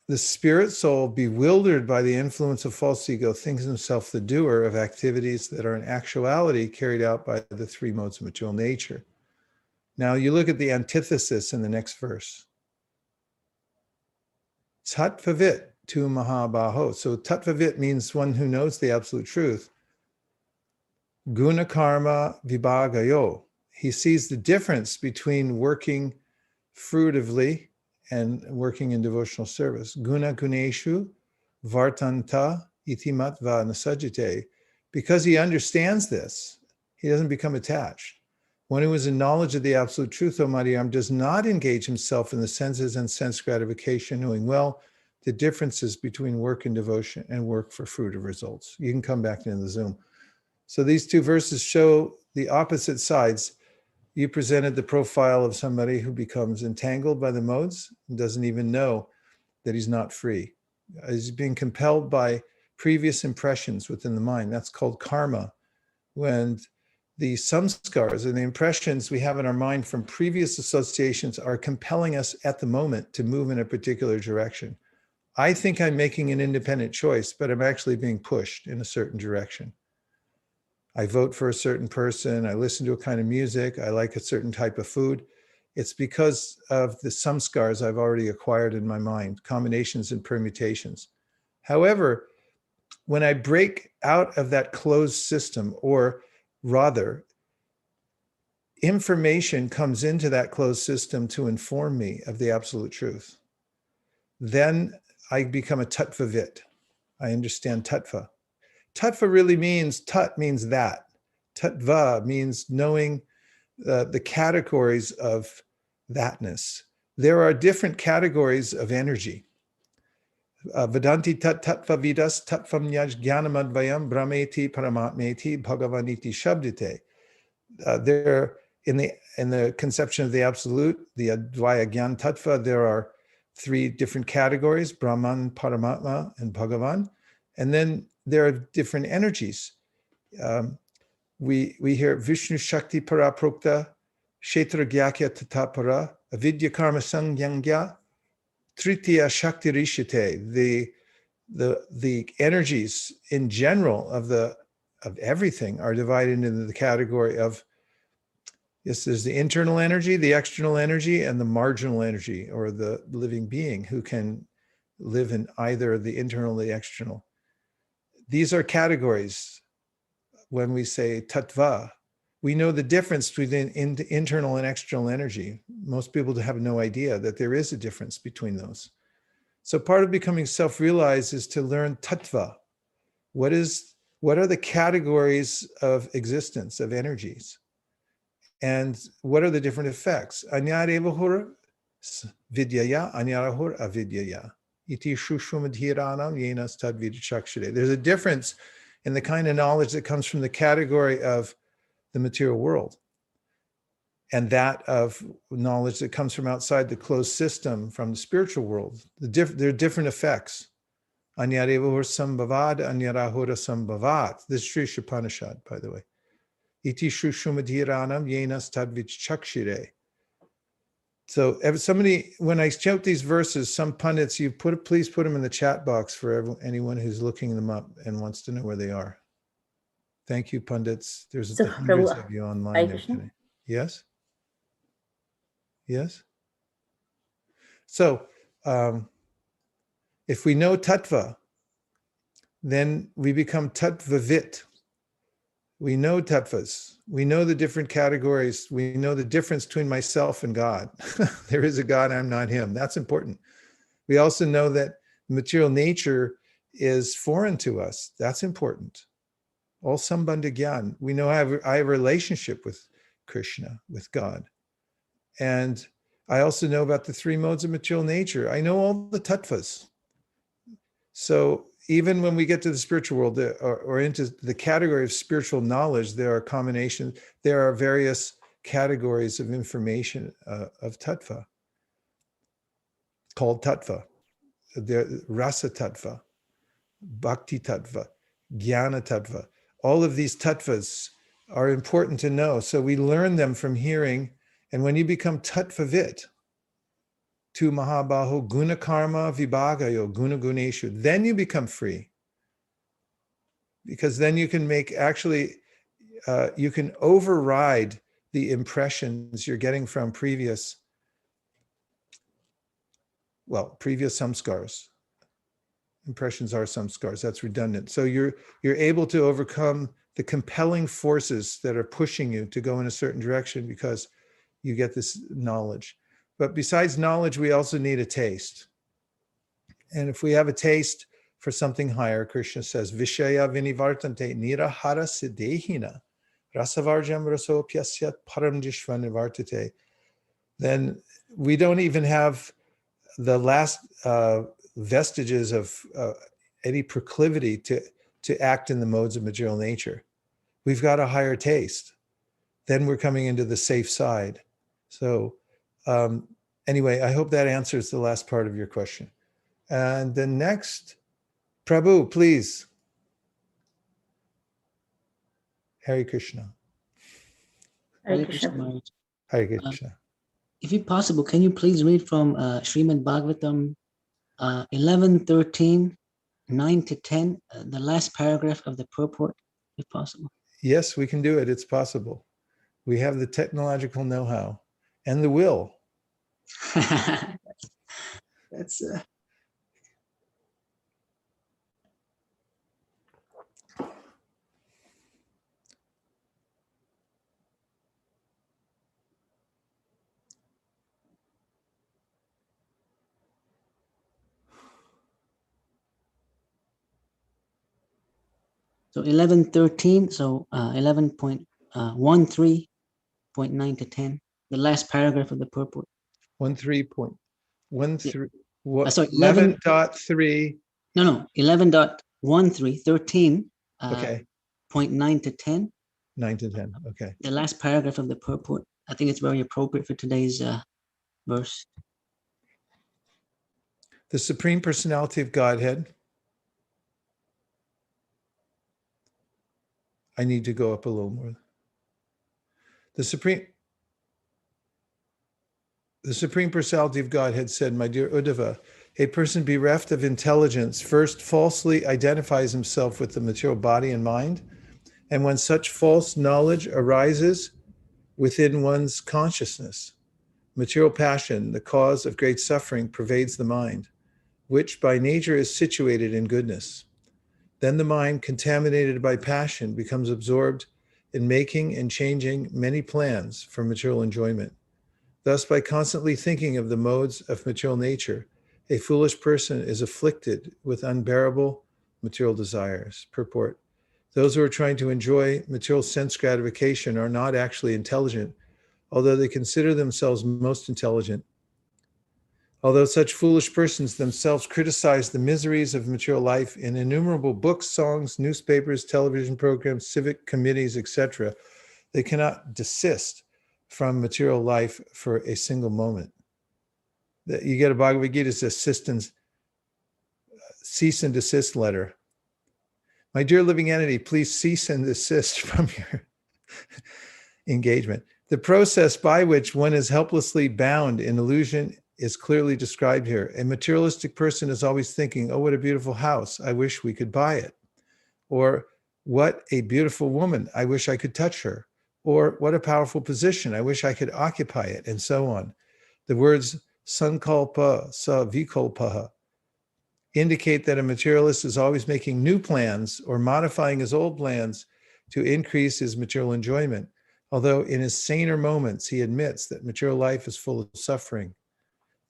the spirit soul, bewildered by the influence of false ego, thinks himself the doer of activities that are in actuality carried out by the 3 modes of material nature. Now you look at the antithesis in the next verse. Tattvavit tu mahabaho. So tattvavit means one who knows the absolute truth. Guna karma vibhagayo. He sees the difference between working fruitively and working in devotional service. Guna guneshu vartanta iti matva nasajite. Because he understands this, he doesn't become attached. One who is in knowledge of the absolute truth, O Madhyam, does not engage himself in the senses and sense gratification, knowing well the differences between work and devotion and work for fruit of results. You can come back into the Zoom. So these 2 verses show the opposite sides. You presented the profile of somebody who becomes entangled by the modes and doesn't even know that he's not free. He's being compelled by previous impressions within the mind. That's called karma. When the samskars and the impressions we have in our mind from previous associations are compelling us at the moment to move in a particular direction. I think I'm making an independent choice, but I'm actually being pushed in a certain direction. I vote for a certain person, I listen to a kind of music, I like a certain type of food. It's because of the samskars I've already acquired in my mind, combinations and permutations. However, when I break out of that closed system, or rather, information comes into that closed system to inform me of the absolute truth, then I become a tattvavit. I understand tattva. Tattva really means, tat means that. Tattva means knowing the categories of thatness. There are different categories of energy. Vedanti tat tattva vidas tattvam yaj jnanamadvayam brahmeti paramatmeti bhagavaniti shabdite. There, in the conception of the absolute, the Advaya Gyan Tattva, there are three different categories: Brahman, Paramatma, and Bhagavan. And then there are different energies. We hear Vishnu Shakti Para Prokta, Kshetra Gyakya Tata Para, Avidya Karma Sangyangya, Tritiya Shakti Rishite. The energies in general of everything are divided into the category of, yes, there's the internal energy, the external energy, and the marginal energy, or the living being who can live in either the internal or the external. These are categories. When we say tattva, we know the difference between internal and external energy. Most people have no idea that there is a difference between those. So part of becoming self-realized is to learn tattva. What are the categories of existence, of energies? And what are the different effects? Anyarevahur vidyaya, anyarahur avidyaya. Iti shushumadhiranam yenas tadvidachakshire. There's a difference in the kind of knowledge that comes from the category of the material world and that of knowledge that comes from outside the closed system, from the spiritual world. There are different effects. Anyarevahur sambhavad, anyarahura sambhavat. This is Sri Upanishad, by the way. Iti shushumadhiranam yenas tadvidachakshire. So when I shout these verses, some pundits, please put them in the chat box for anyone who's looking them up and wants to know where they are. Thank you, pundits. There's hundreds of you online there today. Yes? Yes? So if we know tattva, then we become tattvavit. We know tattvas. We know the different categories. We know the difference between myself and God. There is a God, I'm not him. That's important. We also know that material nature is foreign to us. That's important. All sambandha gyan. We know I have a relationship with Krishna, with God. And I also know about the three modes of material nature. I know all the tattvas. So even when we get to the spiritual world, or into the category of spiritual knowledge, there are combinations, there are various categories of information of tattva, called tattva. Rasa tattva, bhakti tattva, jnana tattva. All of these tattvas are important to know. So we learn them from hearing. And when you become tattvavit, tu mahabaho guna karma vibhagayo guna guneshu, then you become free. Because then you can you can override the impressions you're getting from previous samskars. Impressions are samskars, that's redundant. So you're able to overcome the compelling forces that are pushing you to go in a certain direction because you get this knowledge. But besides knowledge, we also need a taste. And if we have a taste for something higher, Krishna says, Vishaya vinivartante nirahara siddhehina rasavarjam rasopyasyat param jishva nivartate. Then we don't even have the last vestiges of any proclivity to act in the modes of material nature. We've got a higher taste. Then we're coming into the safe side. So anyway, I hope that answers the last part of your question. And the next, Prabhu, please. Hare Krishna. Hare Krishna. Hare Krishna. If it's possible, can you please read from Srimad Bhagavatam 11:13, 9 to 10, the last paragraph of the purport, if possible? Yes, we can do it. It's possible. We have the technological know-how and the will. That's so 11:13. So 11.13.9 to 10. The last paragraph of the purport. 13.13. What? Sorry, 11.3. No. 11.13, 13. Okay. 0.9 to 10. 9 to 10. Okay. The last paragraph of the purport. I think it's very appropriate for today's verse. The Supreme Personality of Godhead. I need to go up a little more. The Supreme Personality of Godhead said, my dear Uddhava, a person bereft of intelligence first falsely identifies himself with the material body and mind. And when such false knowledge arises within one's consciousness, material passion, the cause of great suffering, pervades the mind, which by nature is situated in goodness. Then the mind, contaminated by passion, becomes absorbed in making and changing many plans for material enjoyment. Thus, by constantly thinking of the modes of material nature, a foolish person is afflicted with unbearable material desires. Purport: those who are trying to enjoy material sense gratification are not actually intelligent, although they consider themselves most intelligent. Although such foolish persons themselves criticize the miseries of material life in innumerable books, songs, newspapers, television programs, civic committees, etc., they cannot desist from material life for a single moment. You get a Bhagavad Gita's cease and desist letter. My dear living entity, please cease and desist from your engagement. The process by which one is helplessly bound in illusion is clearly described here. A materialistic person is always thinking, oh, what a beautiful house. I wish we could buy it. Or what a beautiful woman. I wish I could touch her. Or what a powerful position. I wish I could occupy it, and so on. The words sankalpa sa vikalpaha indicate that a materialist is always making new plans or modifying his old plans to increase his material enjoyment. Although in his saner moments, he admits that material life is full of suffering.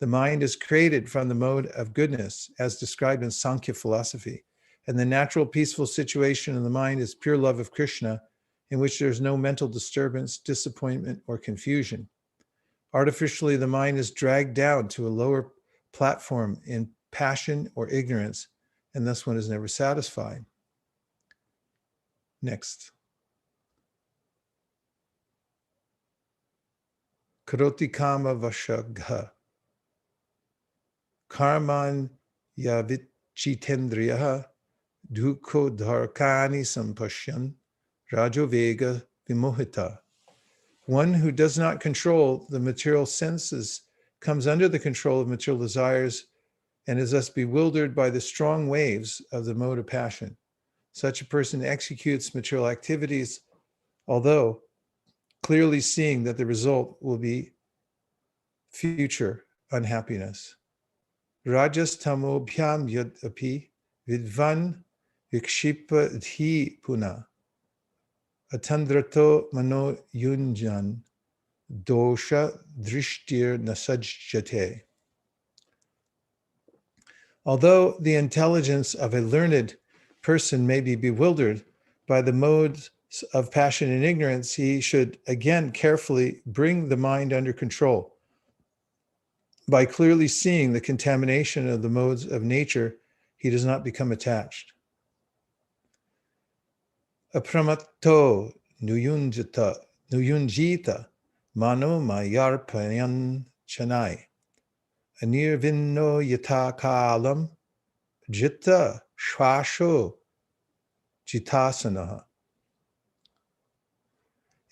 The mind is created from the mode of goodness, as described in Sankhya philosophy. And the natural peaceful situation in the mind is pure love of Krishna, in which there's no mental disturbance, disappointment, or confusion. Artificially, the mind is dragged down to a lower platform in passion or ignorance, and thus one is never satisfied. Next. Karoti kama vashagha. Karman yavichitendriyaha dukho dharkani sampashyan rajovega vimohita. One who does not control the material senses comes under the control of material desires and is thus bewildered by the strong waves of the mode of passion. Such a person executes material activities, although clearly seeing that the result will be future unhappiness. Rajas tamobhyam yad api vidvan vikshipa dhi puna atandrato mano yunjan dosha drishtir nasajjate. Although the intelligence of a learned person may be bewildered by the modes of passion and ignorance, he should again carefully bring the mind under control. By clearly seeing the contamination of the modes of nature, he does not become attached. Apramato nuyunjita mano mayarpayan chanai anirvinno yatakalam jitta shvasho jitasanaha.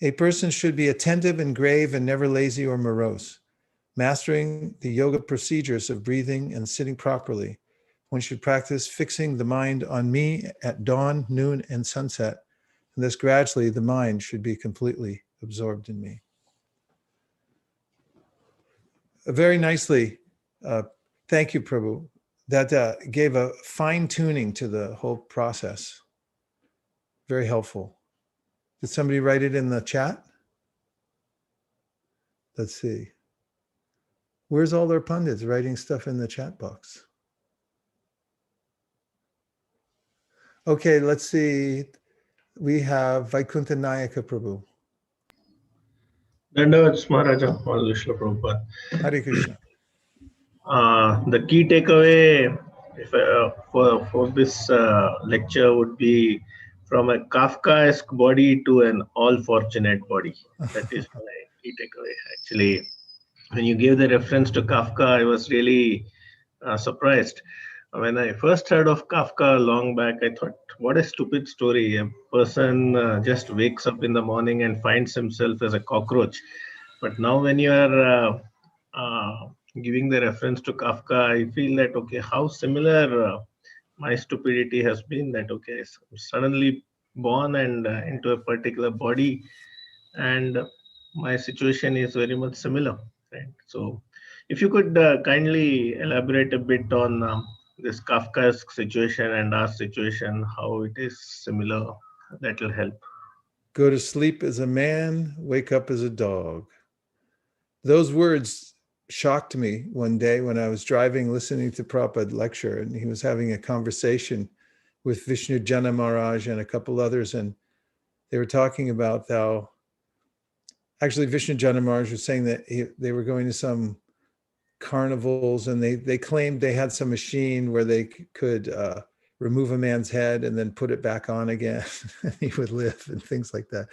A person should be attentive and grave and never lazy or morose. Mastering the yoga procedures of breathing and sitting properly, one should practice fixing the mind on me at dawn, noon, and sunset, and thus gradually the mind should be completely absorbed in me. very nicely. Thank you, Prabhu. That gave a fine tuning to the whole process. Very helpful. Did somebody write it in the chat? Let's see. Where's all their pundits writing stuff in the chat box? Okay, let's see. We have Vaikuntha Nayaka Prabhu. Dandavats Maharaja, all Vishnu Prabhupada. Hare Krishna. The key takeaway for this lecture would be from a Kafkaesque body to an all-fortunate body. That is my key takeaway. Actually, when you gave the reference to Kafka, I was really surprised. When I first heard of Kafka long back, I thought, what a stupid story. A person just wakes up in the morning and finds himself as a cockroach. But now when you are giving the reference to Kafka, I feel that, okay, how similar my stupidity has been, that, okay, I'm suddenly born and into a particular body, and my situation is very much similar. Right? So if you could kindly elaborate a bit on this Kafkaesque situation and our situation, how it is similar, that will help. Go to sleep as a man, wake up as a dog. Those words shocked me one day when I was driving, listening to Prabhupada lecture, and he was having a conversation with Vishnu Jana Maharaj and a couple others, and they were talking about how, actually Vishnu Jana Maharaj was saying that they were going to some carnivals, and they claimed they had some machine where they could remove a man's head and then put it back on again, and he would live, and things like that.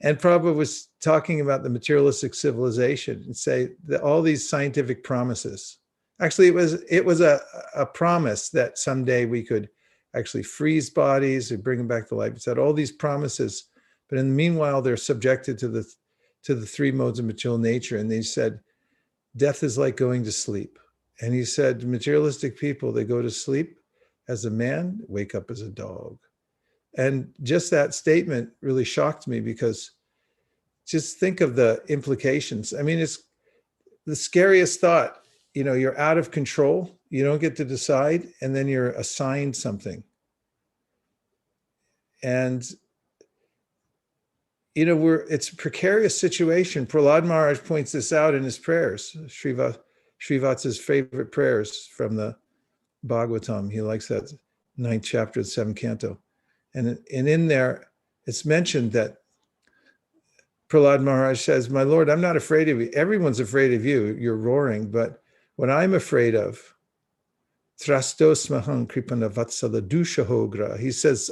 And Prabhupada was talking about the materialistic civilization and say that all these scientific promises, actually it was a promise that someday we could actually freeze bodies or bring them back to life. It said all these promises, but in the meanwhile, they're subjected to the three modes of material nature. And they said, death is like going to sleep. And he said, materialistic people, they go to sleep as a man, wake up as a dog. And just that statement really shocked me, because just think of the implications. I mean, it's the scariest thought. You know, you're out of control, you don't get to decide, and then you're assigned something. And, you know, it's a precarious situation. Prahlad Maharaj points this out in his prayers, Srivatsa's favorite prayers from the Bhagavatam. He likes that 9th chapter, 7th canto. And in there, it's mentioned that Prahlad Maharaj says, my Lord, I'm not afraid of you. Everyone's afraid of you. You're roaring. But what I'm afraid of, Trastosmaham Kripana Vatsala Dushahogra. He says,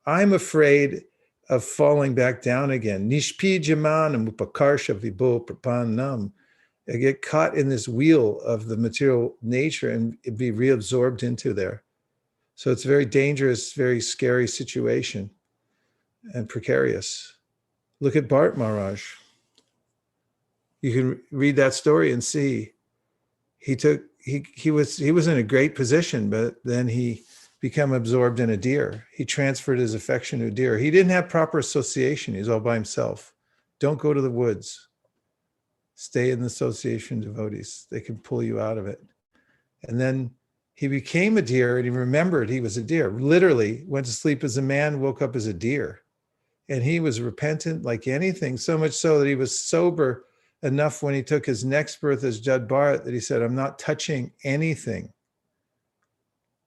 I'm afraid of falling back down again. Nishpijamanam upakarsha vibo prapanam. I get caught in this wheel of the material nature and be reabsorbed into there. So it's a very dangerous, very scary situation and precarious. Look at Bharat Maharaj. You can read that story and see he was in a great position, but then he became absorbed in a deer. He transferred his affection to a deer. He didn't have proper association. He was all by himself. Don't go to the woods. Stay in the association of devotees. They can pull you out of it. And then he became a deer, and he remembered he was a deer. Literally went to sleep as a man, woke up as a deer. And he was repentant like anything, so much so that he was sober enough when he took his next birth as Jad Bharat that he said, I'm not touching anything.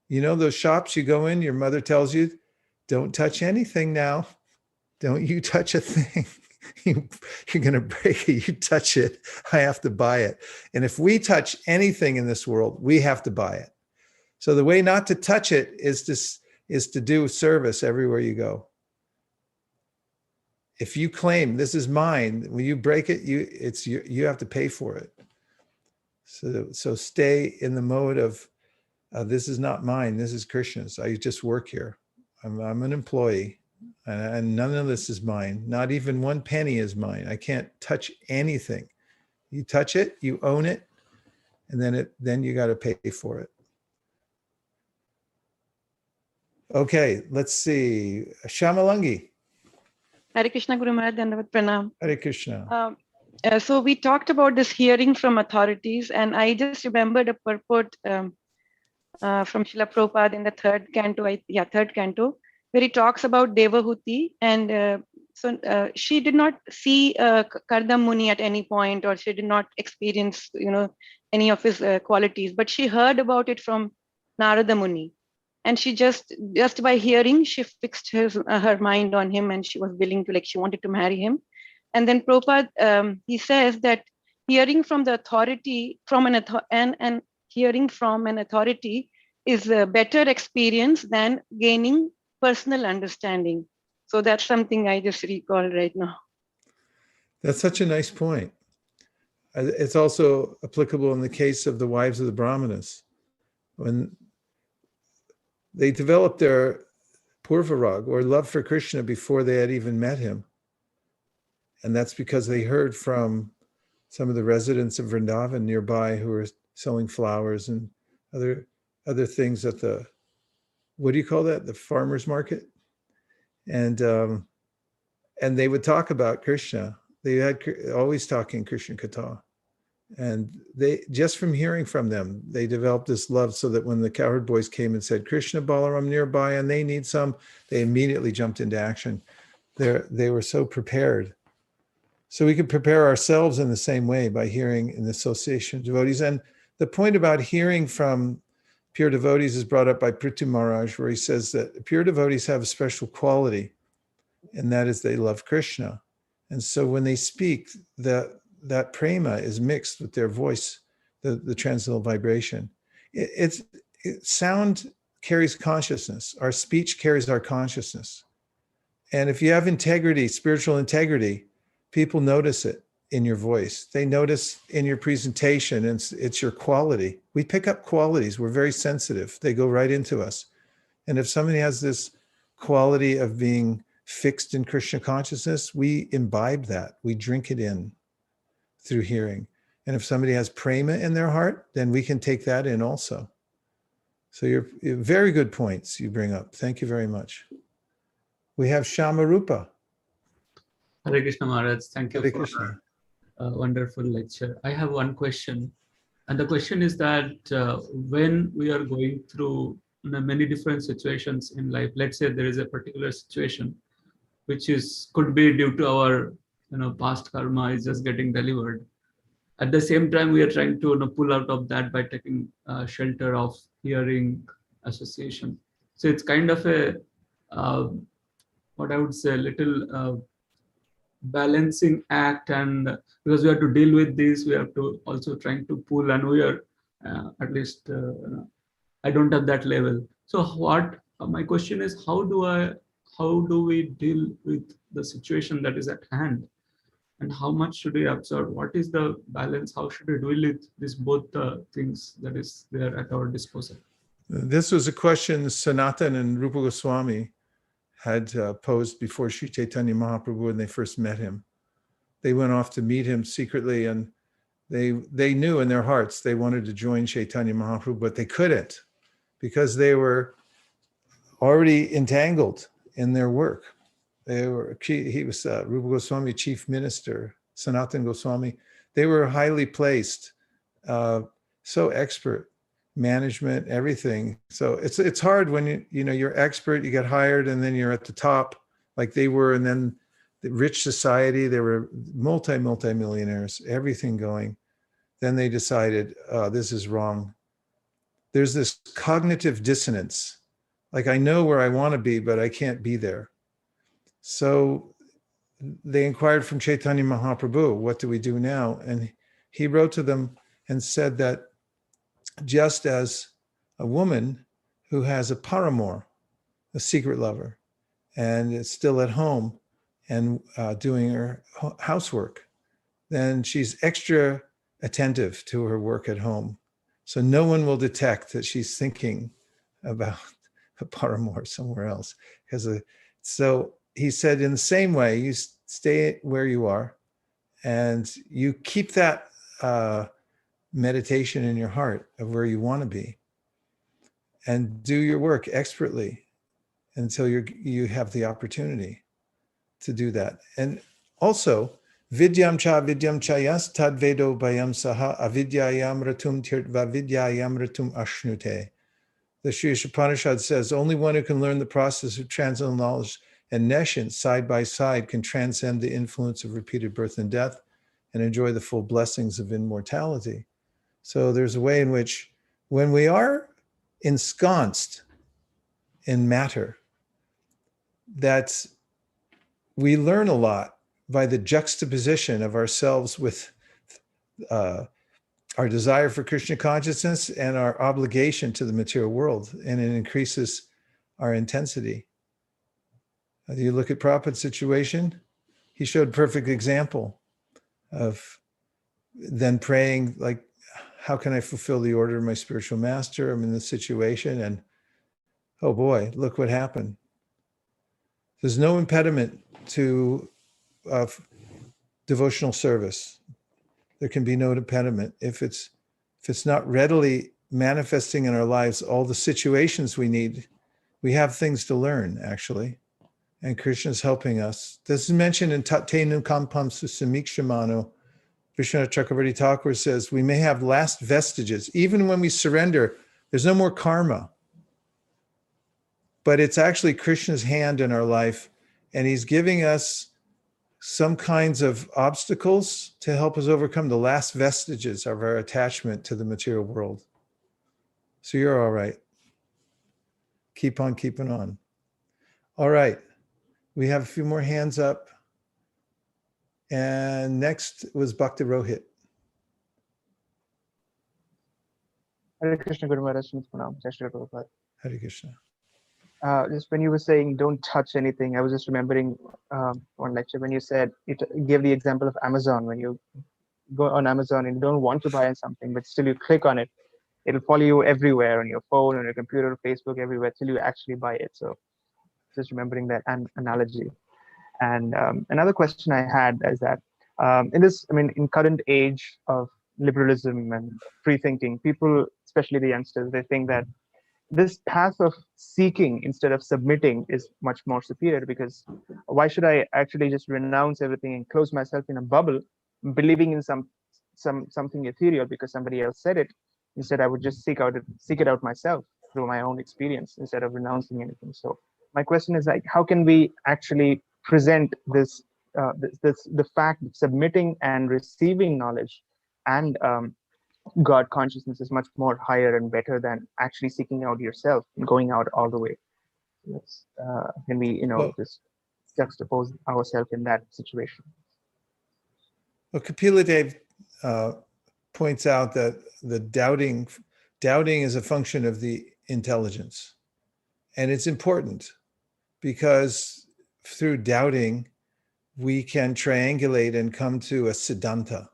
You know those shops you go in, your mother tells you, don't touch anything now. Don't you touch a thing. You're going to break it. You touch it, I have to buy it. And if we touch anything in this world, we have to buy it. So the way not to touch it is to do service everywhere you go. If you claim this is mine, when you break it, you have to pay for it. So stay in the mode of this is not mine, this is Krishna's. I just work here. I'm an employee, and none of this is mine. Not even one penny is mine. I can't touch anything. You touch it, you own it, and then you got to pay for it. Okay, let's see. Shamalangi. Hare Krishna, Guru Maharaj, Dandavat Pranam. Hare Krishna. So we talked about this hearing from authorities, and I just remembered a purport from Srila Prabhupada in the third canto, where he talks about Devahuti, and she did not see Kardam Muni at any point, or she did not experience, any of his qualities, but she heard about it from Narada Muni, and she just by hearing, she fixed her mind on him, and she was willing to, she wanted to marry him. And then Prabhupada, he says that hearing from the authority, and hearing from an authority is a better experience than gaining personal understanding. So that's something I just recall right now. That's such a nice point. It's also applicable in the case of the wives of the Brahmanas. When they developed their purvarag, or love for Krishna, before they had even met him. And that's because they heard from some of the residents of Vrindavan nearby who were selling flowers and other things at the, what do you call that? The farmer's market. And they would talk about Krishna. They had always talking Krishna Katha. And they, just from hearing from them, they developed this love, so that when the cowherd boys came and said, Krishna Balaram nearby and they need some, they immediately jumped into action. They were so prepared. So we can prepare ourselves in the same way by hearing in the association of devotees. And the point about hearing from pure devotees is brought up by Prithu Maharaj, where he says that pure devotees have a special quality, and that is they love Krishna. And so when they speak, that prema is mixed with their voice, the transcendental vibration. Sound carries consciousness. Our speech carries our consciousness. And if you have integrity, spiritual integrity, people notice it in your voice. They notice in your presentation, and it's your quality. We pick up qualities. We're very sensitive. They go right into us. And if somebody has this quality of being fixed in Krishna consciousness, we imbibe that. We drink it in through hearing. And if somebody has prema in their heart, then we can take that in also. So you're very good points you bring up. Thank you very much. We have Shamarupa. Hare Krishna Maharaj, thank you Hare for Krishna. a wonderful lecture. I have one question. And the question is that when we are going through many different situations in life, let's say there is a particular situation which could be due to our past karma is just getting delivered. At the same time, we are trying to pull out of that by taking shelter of hearing association. So it's kind of a what I would say, a little balancing act, and because we have to deal with this, we have to also trying to pull, and we are at least I don't have that level. So what my question is, how do we deal with the situation that is at hand, and how much should we absorb? What is the balance? How should we deal with this both things that is there at our disposal? This was a question Sanatan and Rupa Goswami had posed before Sri Chaitanya Mahaprabhu when they first met him. They went off to meet him secretly, and they knew in their hearts they wanted to join Chaitanya Mahaprabhu, but they couldn't because they were already entangled in their work. He was Rupa Goswami, chief minister, Sanatan Goswami. They were highly placed, so expert. Management, everything. So it's hard when you're expert, you get hired, and then you're at the top like they were, and then the rich society, they were multi-millionaires, everything going. Then they decided, this is wrong. There's this cognitive dissonance. Like, I know where I want to be, but I can't be there. So they inquired from Chaitanya Mahaprabhu, what do we do now? And he wrote to them and said that just as a woman who has a paramour, a secret lover, and is still at home and doing her housework, then she's extra attentive to her work at home. So no one will detect that she's thinking about a paramour somewhere else. So he said, in the same way, you stay where you are and you keep that meditation in your heart of where you want to be, and do your work expertly until you have the opportunity to do that. And also Vidyam chayas tad vedo bayam saha avidyayam ratum tirtva vidyayam ratum ashnute. The Sri Upanishad says, only one who can learn the process of transcendental knowledge and nescience side by side can transcend the influence of repeated birth and death and enjoy the full blessings of immortality. So there's a way in which when we are ensconced in matter, that we learn a lot by the juxtaposition of ourselves with our desire for Krishna consciousness and our obligation to the material world, and it increases our intensity. You look at Prabhupada's situation, he showed perfect example of then praying, like, how can I fulfill the order of my spiritual master? I'm in this situation, and oh boy, look what happened. There's no impediment to devotional service. There can be no impediment. If it's not readily manifesting in our lives all the situations we need, we have things to learn, actually. And Krishna's helping us. This is mentioned in Tatenu Kampam Susamikshamano. Krishna Chakravarti Thakur says, we may have last vestiges. Even when we surrender, there's no more karma. But it's actually Krishna's hand in our life, and he's giving us some kinds of obstacles to help us overcome the last vestiges of our attachment to the material world. So you're all right. Keep on keeping on. All right. We have a few more hands up. And next was Bhakti Rohit. Hare Krishna, Guru Maharaj, Jai Shri Prabhupada. Hare Krishna. Just when you were saying don't touch anything, I was just remembering one lecture when you said, it gave the example of Amazon. When you go on Amazon and you don't want to buy something, but still you click on it, it'll follow you everywhere on your phone, on your computer, Facebook, everywhere till you actually buy it. So just remembering that analogy. And another question I had is that in current age of liberalism and free thinking, people, especially the youngsters, they think that this path of seeking instead of submitting is much more superior, because why should I actually just renounce everything and close myself in a bubble, believing in something ethereal because somebody else said it? Instead, I would just seek it out myself through my own experience instead of renouncing anything. So my question is, like, how can we actually present the fact that submitting and receiving knowledge and God consciousness is much more higher and better than actually seeking out yourself and going out all the way? Can we, just juxtapose ourselves in that situation? Well, Kapila Dev points out that the doubting is a function of the intelligence. And it's important because through doubting, we can triangulate and come to a siddhanta.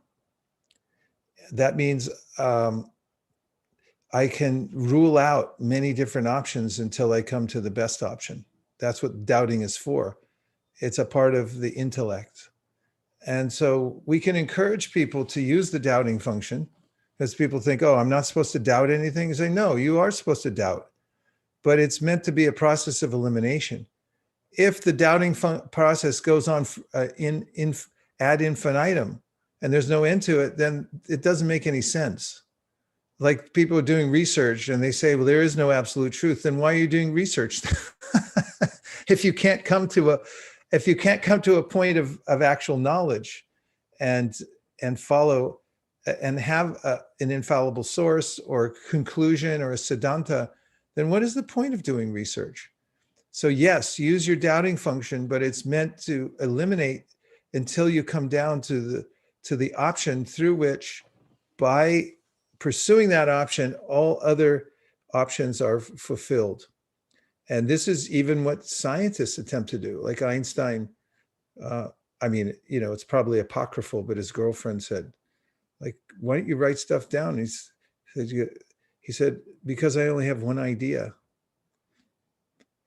That means I can rule out many different options until I come to the best option. That's what doubting is for. It's a part of the intellect. And so we can encourage people to use the doubting function, because people think, oh, I'm not supposed to doubt anything. You say, no, you are supposed to doubt, but it's meant to be a process of elimination. If the doubting process goes on ad infinitum and there's no end to it, then it doesn't make any sense. Like people are doing research and they say, well, there is no absolute truth. Then why are you doing research? If you can't come to a point of actual knowledge and follow and have an infallible source or conclusion or a siddhanta, then what is the point of doing research? So yes, use your doubting function, but it's meant to eliminate until you come down to the option through which, by pursuing that option, all other options are fulfilled. And this is even what scientists attempt to do. Like Einstein, it's probably apocryphal, but his girlfriend said, like, why don't you write stuff down? He said, because I only have one idea.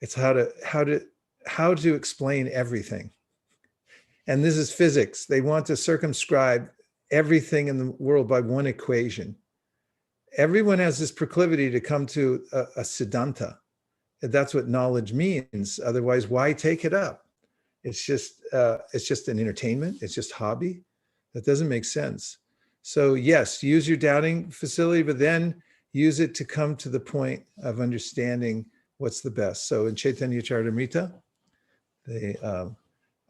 It's how to explain everything. And this is physics. They want to circumscribe everything in the world by one equation. Everyone has this proclivity to come to a siddhanta. That's what knowledge means. Otherwise, why take it up? it's just an entertainment. It's just hobby. That doesn't make sense. So yes, use your doubting facility, but then use it to come to the point of understanding what's the best. So in Chaitanya Charitamrita, the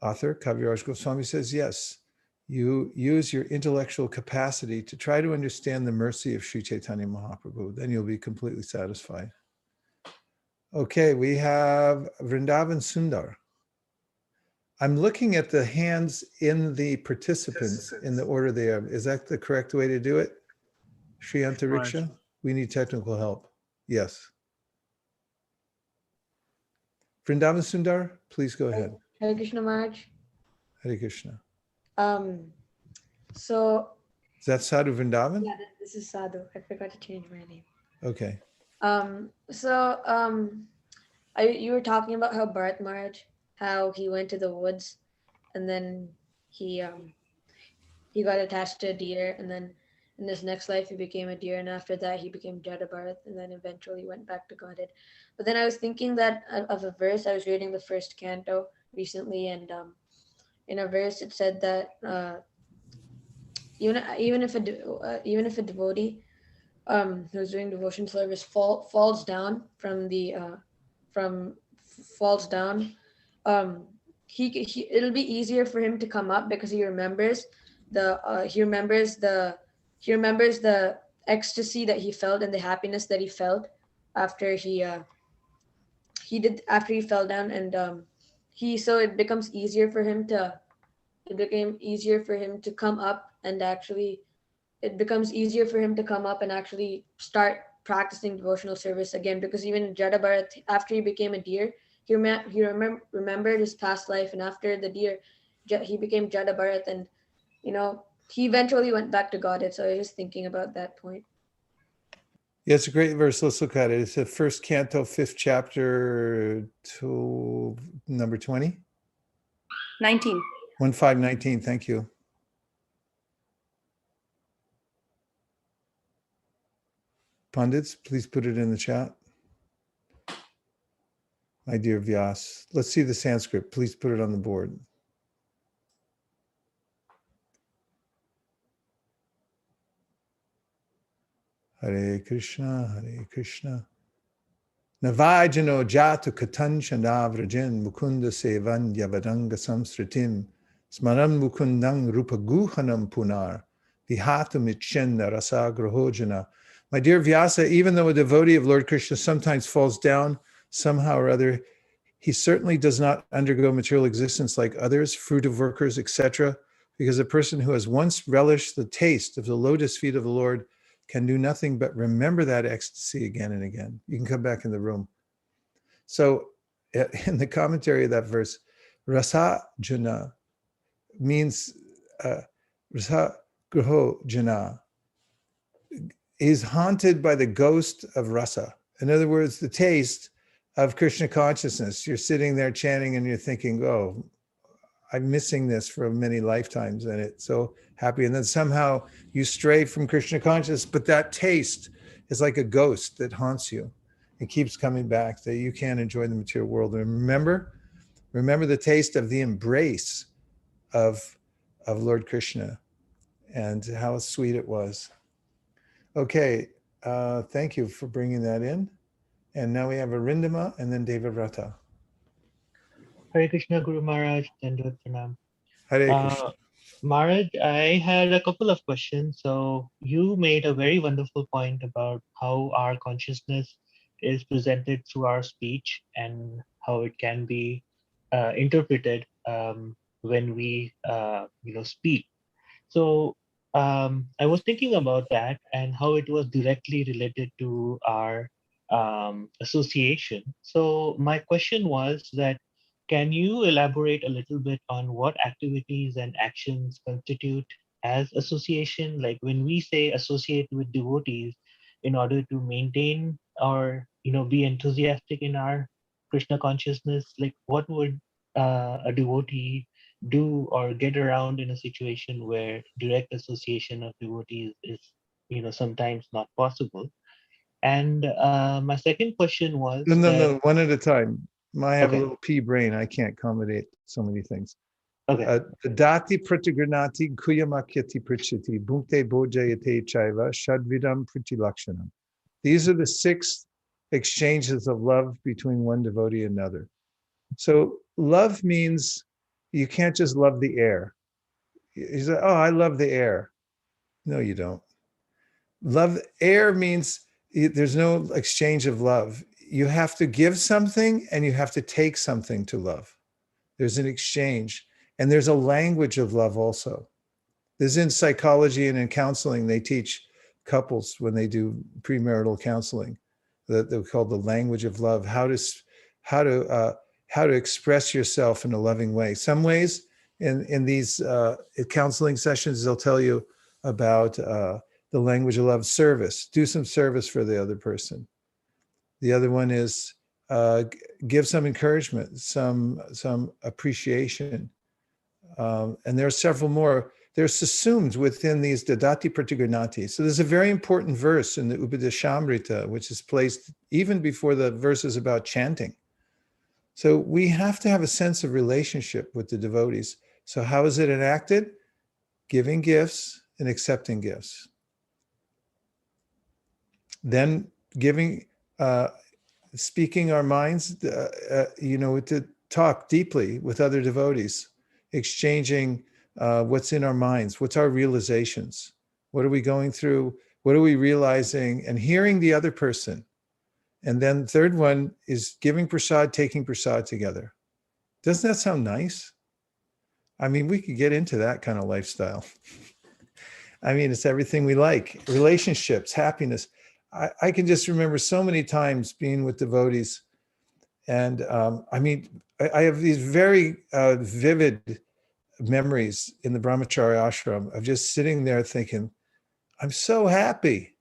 author, Kaviraj Goswami says, yes, you use your intellectual capacity to try to understand the mercy of Sri Chaitanya Mahaprabhu. Then you'll be completely satisfied. Okay, we have Vrindavan Sundar. I'm looking at the hands in the participants in the order they are. Is that the correct way to do it? Shri Antariksha, we need technical help. Yes. Vrindavan Sundar, please go ahead. Hare Krishna Maharaj. Hare Krishna. So Is that Sadhu Vrindavan? yeah, this is Sadhu. I forgot to change my name. Okay. You were talking about how Bharat Maharaj, how he went to the woods, and then he got attached to a deer, and then in his next life he became a deer, and after that he became Jada Bharat, and then eventually went back to Godhead. But then I was thinking that of a verse. I was reading the first canto recently, and in a verse it said that even if a devotee who's doing devotion service falls down it'll be easier for him to come up because he remembers the ecstasy that he felt and the happiness that he felt after he fell down, and it became easier for him to come up and actually start practicing devotional service again, because even Jada Bharat, after he became a deer, he remembered his past life, and after the deer he became Jada Bharat, and he eventually went back to Godhead. So I was just thinking about that point. Yeah, it's a great verse. Let's look at it. It's the first canto, 5th chapter, to number 20. 19. 1519. Thank you. Pundits, please put it in the chat. My dear Vyas. Let's see the Sanskrit. Please put it on the board. Hare Krishna, Hare Krishna. Navajano jatu katan chandavrajin mukunda sevan yavadanga samsritim smaram mukundang rupaguhanam punar vihatum itchenna rasagrahojana. My dear Vyasa, even though a devotee of Lord Krishna sometimes falls down somehow or other, he certainly does not undergo material existence like others, fruitive workers, etc., because a person who has once relished the taste of the lotus feet of the Lord can do nothing but remember that ecstasy again and again. You can come back in the room. So in the commentary of that verse, rasa jana means rasa graho jana. He's haunted by the ghost of rasa. In other words, the taste of Krishna consciousness. You're sitting there chanting and you're thinking, oh, I'm missing this for many lifetimes, and it's so happy. And then somehow you stray from Krishna consciousness, but that taste is like a ghost that haunts you. It keeps coming back, that you can't enjoy the material world. And remember the taste of the embrace of Lord Krishna and how sweet it was. Okay, thank you for bringing that in. And now we have Arindama and then Devavrata. Hare Krishna Guru Maharaj, Dandavad Pranam. Hare Krishna. Maharaj, I had a couple of questions. So you made a very wonderful point about how our consciousness is presented through our speech and how it can be interpreted when we speak. So I was thinking about that and how it was directly related to our association. So my question was that, can you elaborate a little bit on what activities and actions constitute as association? Like when we say associate with devotees in order to maintain or be enthusiastic in our Krishna consciousness, like what would a devotee do or get around in a situation where direct association of devotees is sometimes not possible? And my second question was No, one at a time. I have Okay. a little pea brain. I can't accommodate so many things. Okay. Dati pratigranati kuyamakyati prichiti bhukte bojayate chaiva shadvidam pritilakshanam. These are the 6 exchanges of love between one devotee and another. So love means you can't just love the air. You say, oh, I love the air. No, you don't. Love air means there's no exchange of love. You have to give something and you have to take something to love. There's an exchange. And there's a language of love also. There's in psychology and in counseling, they teach couples when they do premarital counseling that they're called the language of love, how to express yourself in a loving way. Some ways in these counseling sessions, they'll tell you about the language of love, service. Do some service for the other person. The other one is give some encouragement, some appreciation. And there are several more. They're subsumed within these dadati pratigranati. So there's a very important verse in the Upadeshamrita, which is placed even before the verses about chanting. So we have to have a sense of relationship with the devotees. So how is it enacted? Giving gifts and accepting gifts. Then speaking our minds, to talk deeply with other devotees, exchanging what's in our minds, what's our realizations, what are we going through, what are we realizing, and hearing the other person. And then third one is giving prasad, taking prasad together. Doesn't that sound nice? I mean, we could get into that kind of lifestyle. I mean, it's everything we like, relationships, happiness. I can just remember so many times being with devotees. And I have these very vivid memories in the brahmacharya ashram of just sitting there thinking, I'm so happy.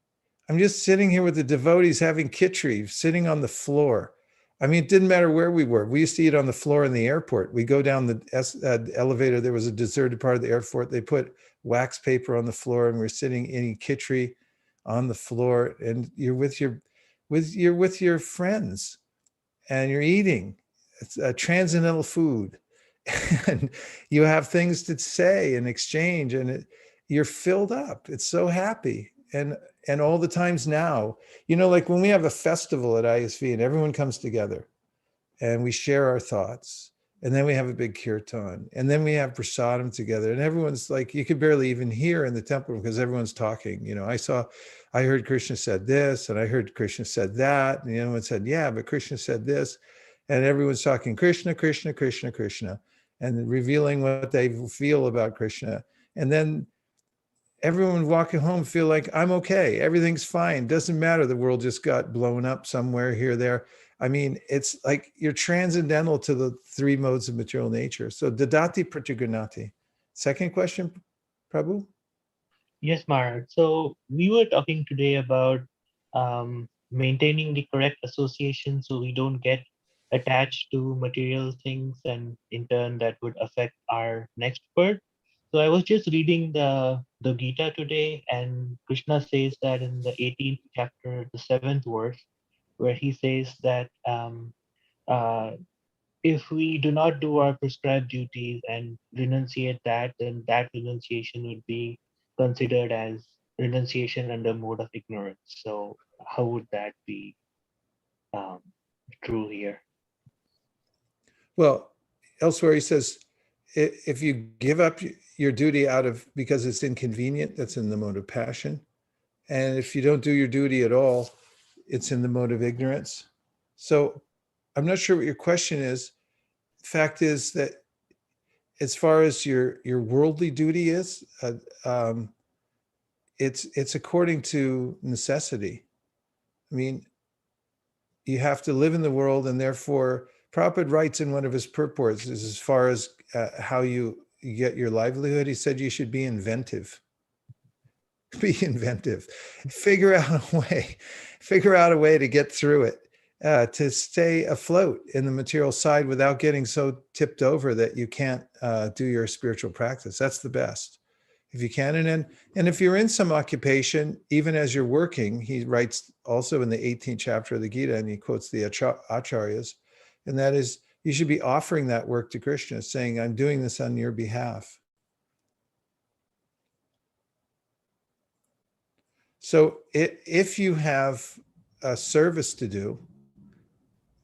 I'm just sitting here with the devotees having khichdi, sitting on the floor. I mean, it didn't matter where we were. We used to eat on the floor in the airport. We go down the elevator. There was a deserted part of the airport. They put wax paper on the floor, and we're sitting eating khichdi on the floor. And you're with your friends, and you're eating. It's a transcendental food, and you have things to say and exchange, and you're filled up. It's so happy. And all the times now, like when we have a festival at ISV and everyone comes together and we share our thoughts, and then we have a big kirtan, and then we have prasadam together, and everyone's like, you could barely even hear in the temple because everyone's talking. I heard Krishna said this, and I heard Krishna said that, and one said, yeah, but Krishna said this, and everyone's talking Krishna, Krishna, Krishna, Krishna, and revealing what they feel about Krishna. And then everyone walking home feel like, I'm okay, everything's fine, doesn't matter, the world just got blown up somewhere here, there. I mean, it's like you're transcendental to the 3 modes of material nature. So dadati pratigranati. Second question, Prabhu? Yes, Maharaj. So we were talking today about maintaining the correct association so we don't get attached to material things, and in turn that would affect our next birth. So I was just reading the Gita today, and Krishna says that in the 18th chapter, the 7th verse, where he says that if we do not do our prescribed duties and renunciate that, then that renunciation would be considered as renunciation under mode of ignorance. So how would that be true here? Well, elsewhere he says, if you give up your duty because it's inconvenient, that's in the mode of passion. And if you don't do your duty at all, it's in the mode of ignorance. So I'm not sure what your question is. Fact is that as far as your worldly duty is, it's according to necessity. I mean, you have to live in the world, and therefore Prabhupada writes in one of his purports, as far as how you get your livelihood, he said you should be inventive. Be inventive. Figure out a way to get through it, to stay afloat in the material side without getting so tipped over that you can't do your spiritual practice. That's the best. If you can, and if you're in some occupation, even as you're working, he writes also in the 18th chapter of the Gita, and he quotes the acharyas, And that is, you should be offering that work to Krishna, saying, I'm doing this on your behalf. So if you have a service to do,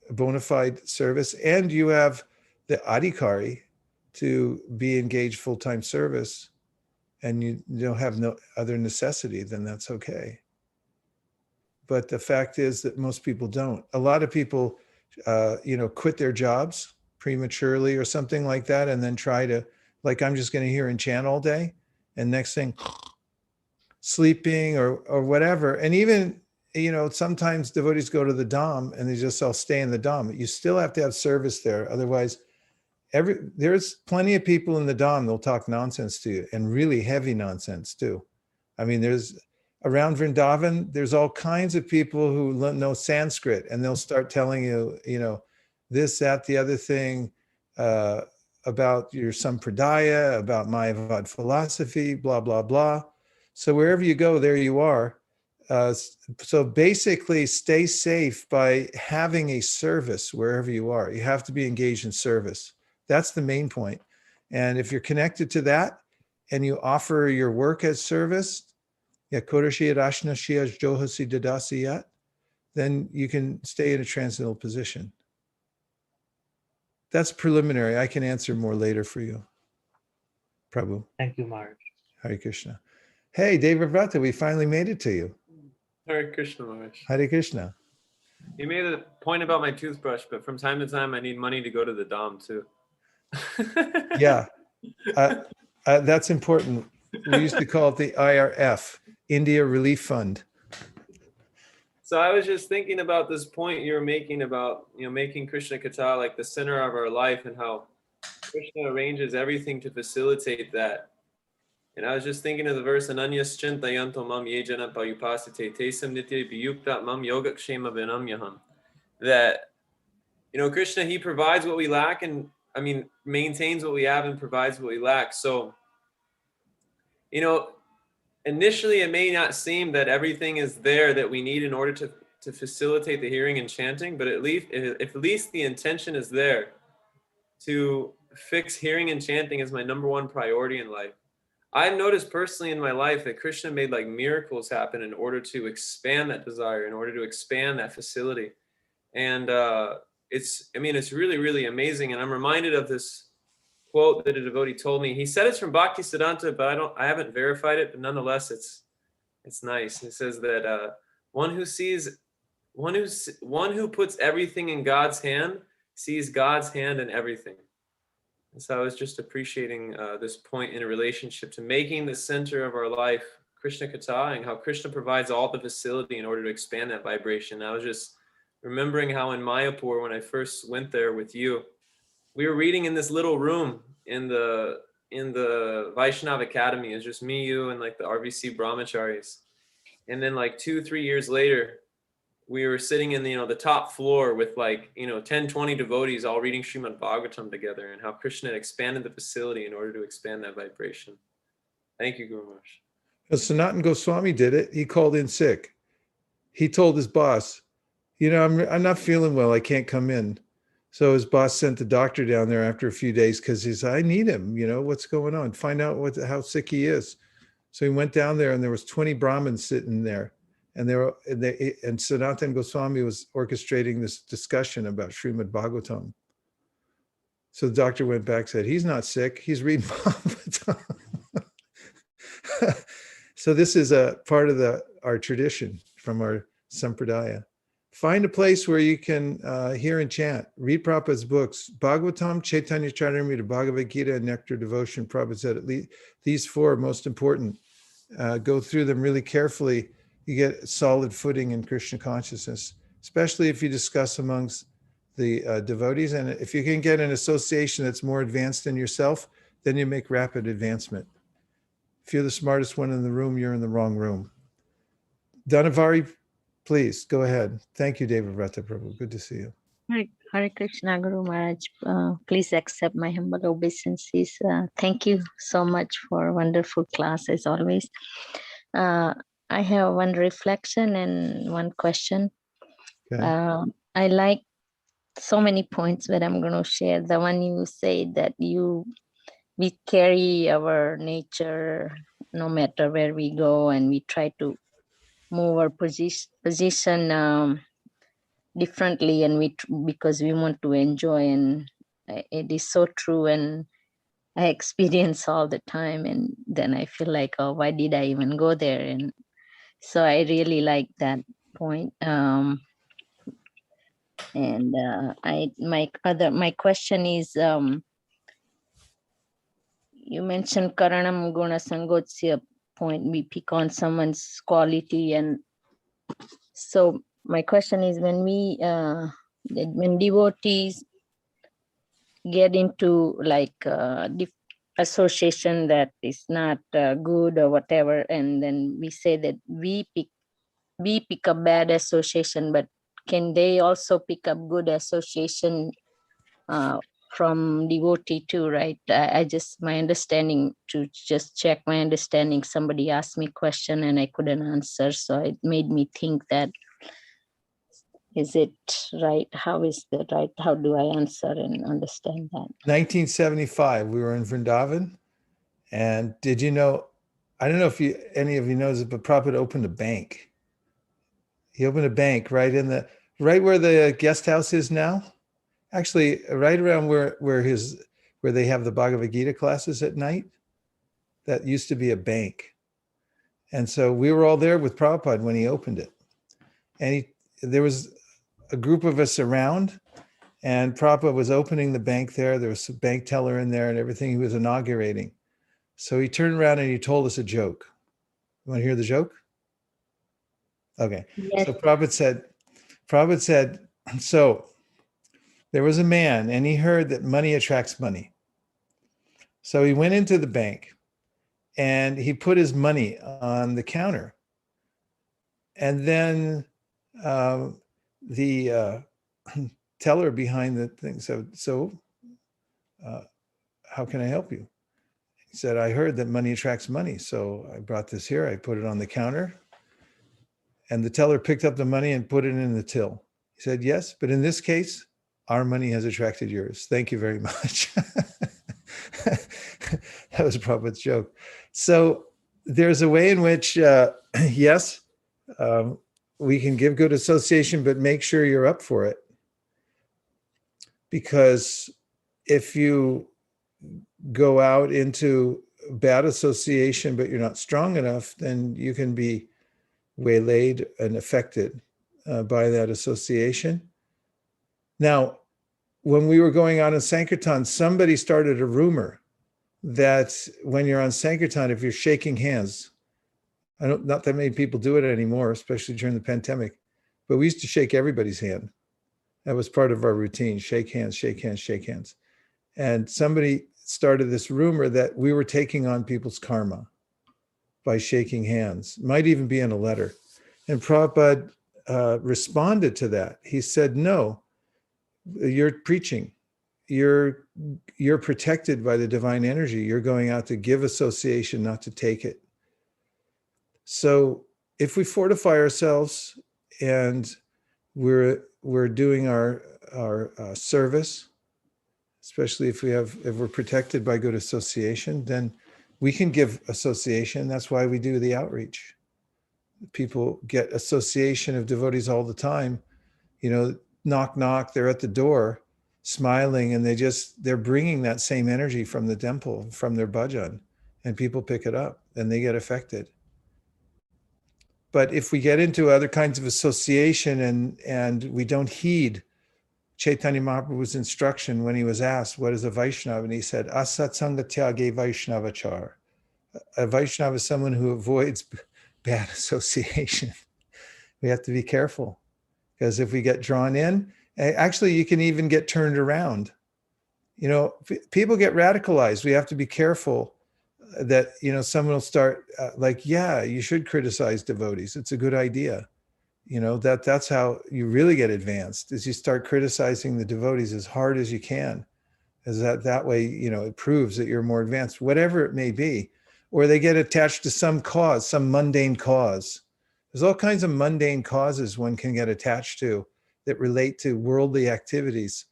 a bona fide service, and you have the adhikari to be engaged full-time service, and you don't have no other necessity, then that's okay. But the fact is that most people don't. A lot of people, quit their jobs prematurely or something like that, and then try to, like, I'm just going to hear and chant all day, and next thing, sleeping or whatever. And even, sometimes devotees go to the Dham and they just all stay in the Dham. You still have to have service there. Otherwise, there's plenty of people in the Dham, they'll talk nonsense to you, and really heavy nonsense too. I mean, there's around Vrindavan, there's all kinds of people who know Sanskrit, and they'll start telling you, this, that, the other thing, about your sampradaya, about Mayavad philosophy, blah, blah, blah. So wherever you go, there you are. So basically, stay safe by having a service wherever you are. You have to be engaged in service. That's the main point. And if you're connected to that and you offer your work as service, then you can stay in a transcendental position. That's preliminary. I can answer more later for you. Prabhu. Thank you, Maharaj. Hare Krishna. Hey, David Vrata, we finally made it to you. Hare Krishna, Maharaj. Hare Krishna. You made a point about my toothbrush, but from time to time, I need money to go to the Dham too. Yeah, that's important. We used to call it the IRF, India Relief Fund. So I was just thinking about this point you were making about, making Krishna Katha like the center of our life, and how Krishna arranges everything to facilitate that. And I was just thinking of the verse, Ananyas Chintayanto Mam Yejana Payupasite Tesam Nitya Biyukta Mam Yogakshema Vinamyaham. That, Krishna, he provides what we lack, and maintains what we have and provides what we lack. So, initially it may not seem that everything is there that we need in order to facilitate the hearing and chanting, but at least the intention is there to fix hearing and chanting as my number one priority in life. I've noticed personally in my life that Krishna made like miracles happen in order to expand that desire, in order to expand that facility. And it's really, really amazing. And I'm reminded of this quote that a devotee told me. He said it's from Bhaktisiddhanta, but I haven't verified it, but nonetheless, it's nice. It says that one who puts everything in God's hand sees God's hand in everything. And so I was just appreciating this point in a relationship to making the center of our life Krishna Katha, and how Krishna provides all the facility in order to expand that vibration. I was just remembering how in Mayapur, when I first went there with you, we were reading in this little room in the Vaishnava Academy. It's just me, you, and like the RVC Brahmacharis. And then like 2-3 years later, we were sitting in the top floor with 10-20 devotees all reading Srimad Bhagavatam together, and how Krishna had expanded the facility in order to expand that vibration. Thank you, Guru Maharaj. Sanatan Goswami did it. He called in sick. He told his boss, I'm not feeling well. I can't come in. So his boss sent the doctor down there after a few days because he said, I need him. What's going on? Find out how sick he is. So he went down there, and there was 20 Brahmins sitting there. And and Sanatan Goswami was orchestrating this discussion about Srimad Bhagavatam. So the doctor went back and said, he's not sick. He's reading Bhagavatam. So this is a part of our tradition from our sampradaya. Find a place where you can hear and chant. Read Prabhupada's books. Bhagavatam, Chaitanya Charitamrita, Bhagavad Gita, and Nectar Devotion. Prabhupada said at least these 4 are most important. Go through them really carefully. You get solid footing in Krishna consciousness, especially if you discuss amongst the devotees. And if you can get an association that's more advanced than yourself, then you make rapid advancement. If you're the smartest one in the room, you're in the wrong room. Dhanavari, please go ahead. Thank you, David Vrata Prabhu. Good to see you. Hare Krishna, Guru Maharaj. Please accept my humble obeisances. Thank you so much for a wonderful class as always. I have one reflection and one question. Okay. I like so many points, but I'm going to share the one you say that we carry our nature no matter where we go, and we try to move our position differently, and because we want to enjoy, and it is so true, and I experience all the time, and then I feel like, oh, why did I even go there? And so I really like that point. And my question is, you mentioned Karanam Guna Sangotsya point, we pick on someone's quality, and so my question is, when devotees get into like association that is not good or whatever, and then we say that we pick up bad association, but can they also pick up good association from devotee too, right? I just, my understanding, to just check my understanding, somebody asked me a question and I couldn't answer, so it made me think that, is it right? How is that right? How do I answer and understand that? 1975, we were in Vrindavan. And did you know, I don't know if any of you knows it, but Prabhupada opened a bank. He opened a bank right where the guest house is now. Actually, right around where they have the Bhagavad Gita classes at night. That used to be a bank. And so we were all there with Prabhupada when he opened it. And there was a group of us around, and Prabhupada was opening the bank there. There was a bank teller in there and everything. He was inaugurating. So he turned around and he told us a joke. You want to hear the joke? Okay. Yes. So Prabhupada said, so there was a man and he heard that money attracts money. So he went into the bank and he put his money on the counter. And then the teller behind the thing said, so how can I help you? He said, I heard that money attracts money. So I brought this here. I put it on the counter. And the teller picked up the money and put it in the till. He said, yes, but in this case, our money has attracted yours. Thank you very much. That was Prabhupada's joke. So there's a way in which, yes, we can give good association, but make sure you're up for it. Because if you go out into bad association, but you're not strong enough, then you can be waylaid and affected by that association. Now, when we were going on in Sankirtan, somebody started a rumor that when you're on Sankirtan, if you're shaking hands, not that many people do it anymore, especially during the pandemic, but we used to shake everybody's hand. That was part of our routine, shake hands, shake hands, shake hands. And somebody started this rumor that we were taking on people's karma by shaking hands, might even be in a letter. And Prabhupada responded to that. He said, no, you're preaching. You're protected by the divine energy. You're going out to give association, not to take it. So if we fortify ourselves and we're doing our service, especially if we're protected by good association, then we can give association. That's why we do the outreach. People get association of devotees all the time. Knock, knock, they're at the door smiling, and they're bringing that same energy from the temple, from their bhajan, and people pick it up and they get affected. But if we get into other kinds of association and we don't heed Chaitanya Mahaprabhu's instruction when he was asked, what is a Vaishnava? And he said, Asatsanga tyage Vaishnavachar. A Vaishnava is someone who avoids bad association. We have to be careful, because if we get drawn in, actually you can even get turned around. People get radicalized. We have to be careful that, someone will start you should criticize devotees. It's a good idea. That's how you really get advanced, is you start criticizing the devotees as hard as you can, as that way, it proves that you're more advanced, whatever it may be. Or they get attached to some cause, some mundane cause. There's all kinds of mundane causes one can get attached to that relate to worldly activities.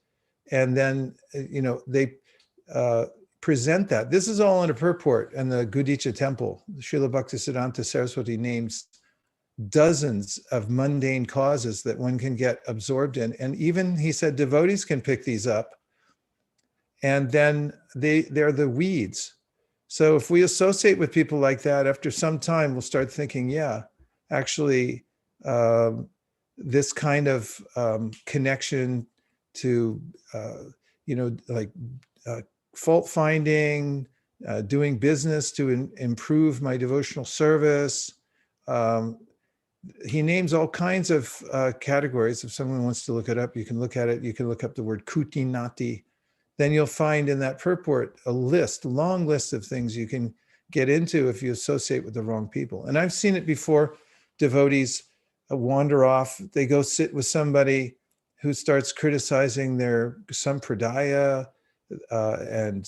And then, they present that. This is all in a purport in the Gudicha temple. Srila Bhaktisiddhanta Saraswati names dozens of mundane causes that one can get absorbed in. And even, he said, devotees can pick these up. And then they're the weeds. So if we associate with people like that, after some time, we'll start thinking, yeah, actually, this kind of connection to, fault finding, doing business to improve my devotional service. He names all kinds of categories. If someone wants to look it up, you can look at it. You can look up the word kuti nati. Then you'll find in that purport a long list of things you can get into if you associate with the wrong people. And I've seen it before. Devotees wander off. They go sit with somebody who starts criticizing their sampradaya and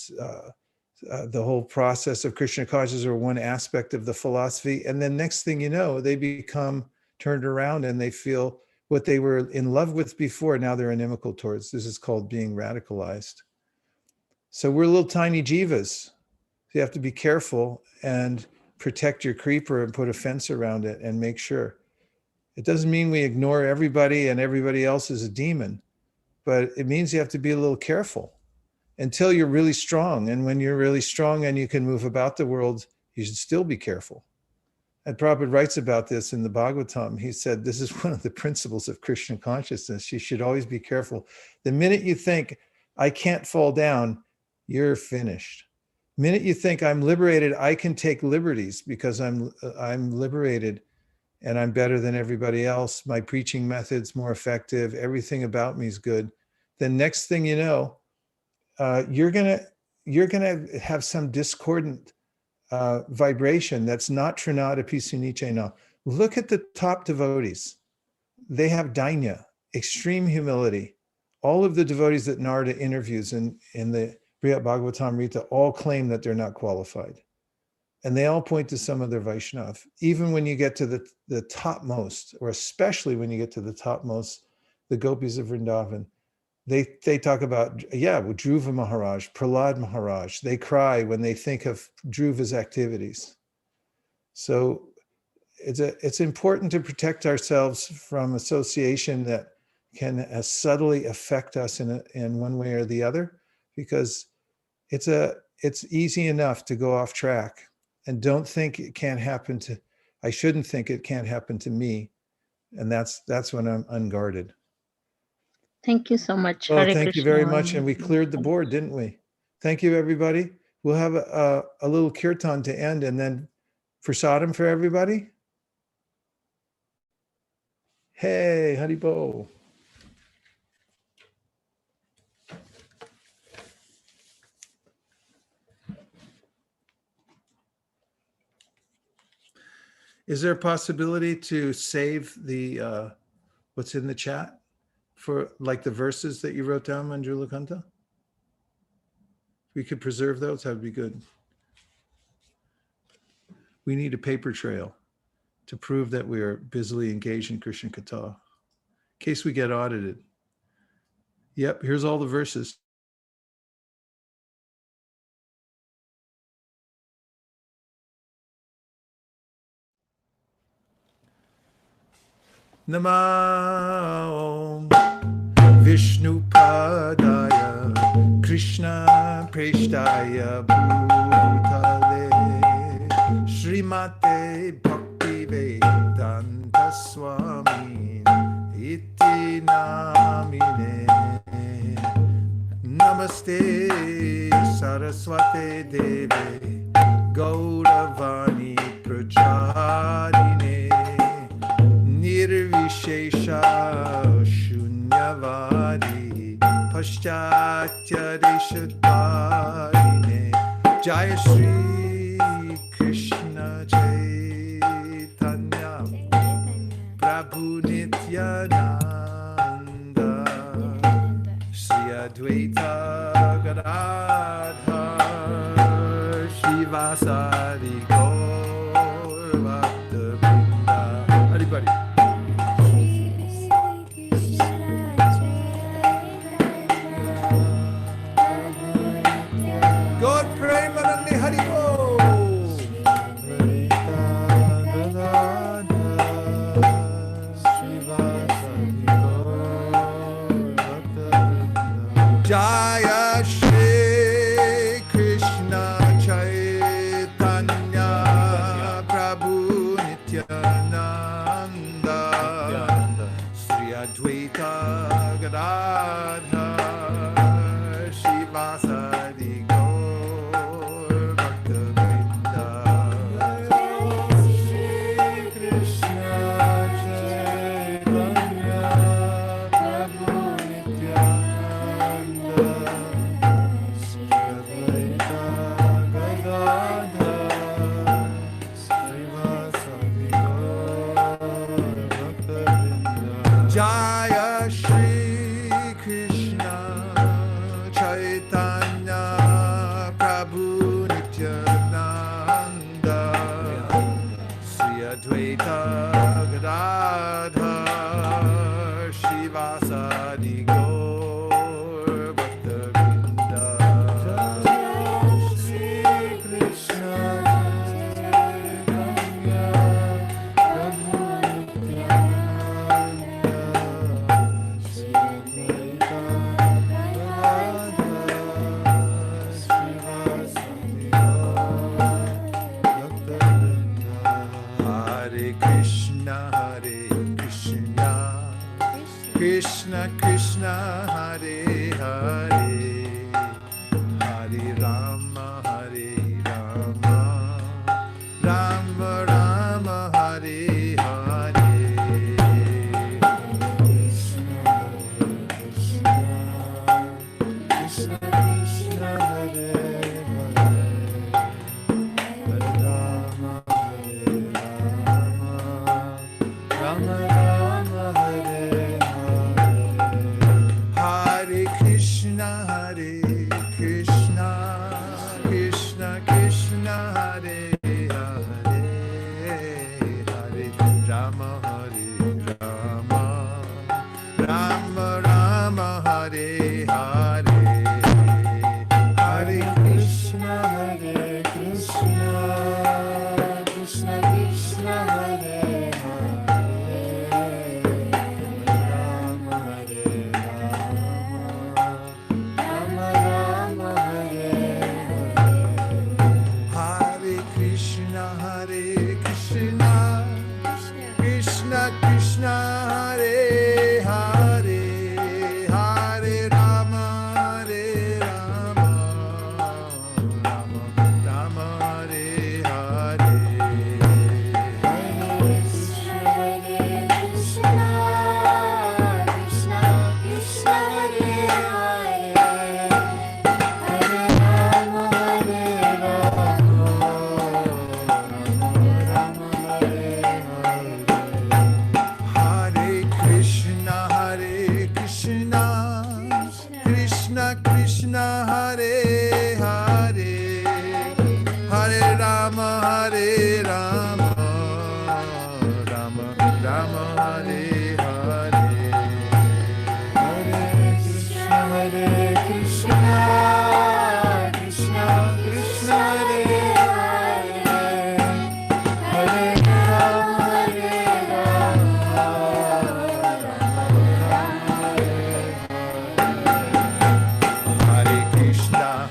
the whole process of Krishna consciousness, or one aspect of the philosophy. And then next thing you know, they become turned around and they feel what they were in love with before, now they're inimical towards. This is called being radicalized. So we're little tiny jivas. You have to be careful and protect your creeper and put a fence around it and make sure. It doesn't mean we ignore everybody and everybody else is a demon, but it means you have to be a little careful until you're really strong. And when you're really strong and you can move about the world, you should still be careful. And Prabhupada writes about this in the Bhagavatam. He said, this is one of the principles of Krishna consciousness. You should always be careful. The minute you think, I can't fall down, you're finished. The minute you think I'm liberated, I can take liberties because I'm liberated and I'm better than everybody else. My preaching method's more effective. Everything about me is good. Then next thing you know, you're gonna have some discordant vibration that's not Trinada Pisuniche now. Look at the top devotees. They have dainya, extreme humility. All of the devotees that Narada interviews in the Brihad Bhagavatamrita all claim that they're not qualified. And they all point to some of their Vaishnav. Even when you get to the topmost, or especially when you get to the topmost, the gopis of Vrindavan, they talk about, Dhruva Maharaj, Prahlad Maharaj. They cry when they think of Dhruva's activities. So it's important to protect ourselves from association that can subtly affect us in one way or the other, because it's easy enough to go off track. And don't think it can't happen I shouldn't think it can't happen to me. And that's when I'm unguarded. Thank you so much. Well, Hare thank you very Krishna. much. And we cleared the board, didn't we? Thank you, everybody. We'll have a little kirtan to end, and then prasadam for everybody. Hey, Haribo. Is there a possibility to save the what's in the chat for like the verses that you wrote down, Manjula Kanta? If we could preserve those, that would be good. We need a paper trail to prove that we are busily engaged in Krishna Katha, in case we get audited. Yep, here's all the verses. Namo Vishnu Padaya Krishna Preshtaya Bhutale Srimate Bhakti Vedanta Swami Iti Namine Namaste Saraswate Deve Gauravani Pracharine Nirvishesha Shunyavadi Paschatya Deshatarine Jaya Shri Krishna Chaitanya Prabhu Nityananda Sri Advaita Gadadhar Shivasari Gaur Bhakta Vrinda. Everybody. Krishna Krishna Krishna Hare Hare, Hare Rama Hare Rama, Rama Rama Hare Hare. Krishna Krishna Hare Hare, Hare Rama Hare Rama, Rama Rama Hare Hare. Hare Krishna Hare Krishna, Krishna Krishna Hare Hare, Hare Rama Hare Rama, Rama Rama Hare Hare. Hare Krishna Hare Krishna, Krishna Krishna Hare Hare, Rama Hare Rama, Rama Rama Hare Hare. Hare Krishna Hare Krishna, Krishna Krishna Hare Hare, Hare Rama Hare Rama, Rama Rama Hare Hare. Hare Krishna Hare Krishna, Krishna Krishna Hare Hare, Hare Rama Hare Rama, Rama Hare Hare. Hare Krishna Hare Krishna, Krishna Krishna Hare Hare, Hare Rama Hare Rama, Rama Rama Hare Hare. Hare Krishna Hare Krishna, Krishna Krishna Hare Hare, Hare Rama Hare Rama, Rama Hare Hare. Hare Krishna Hare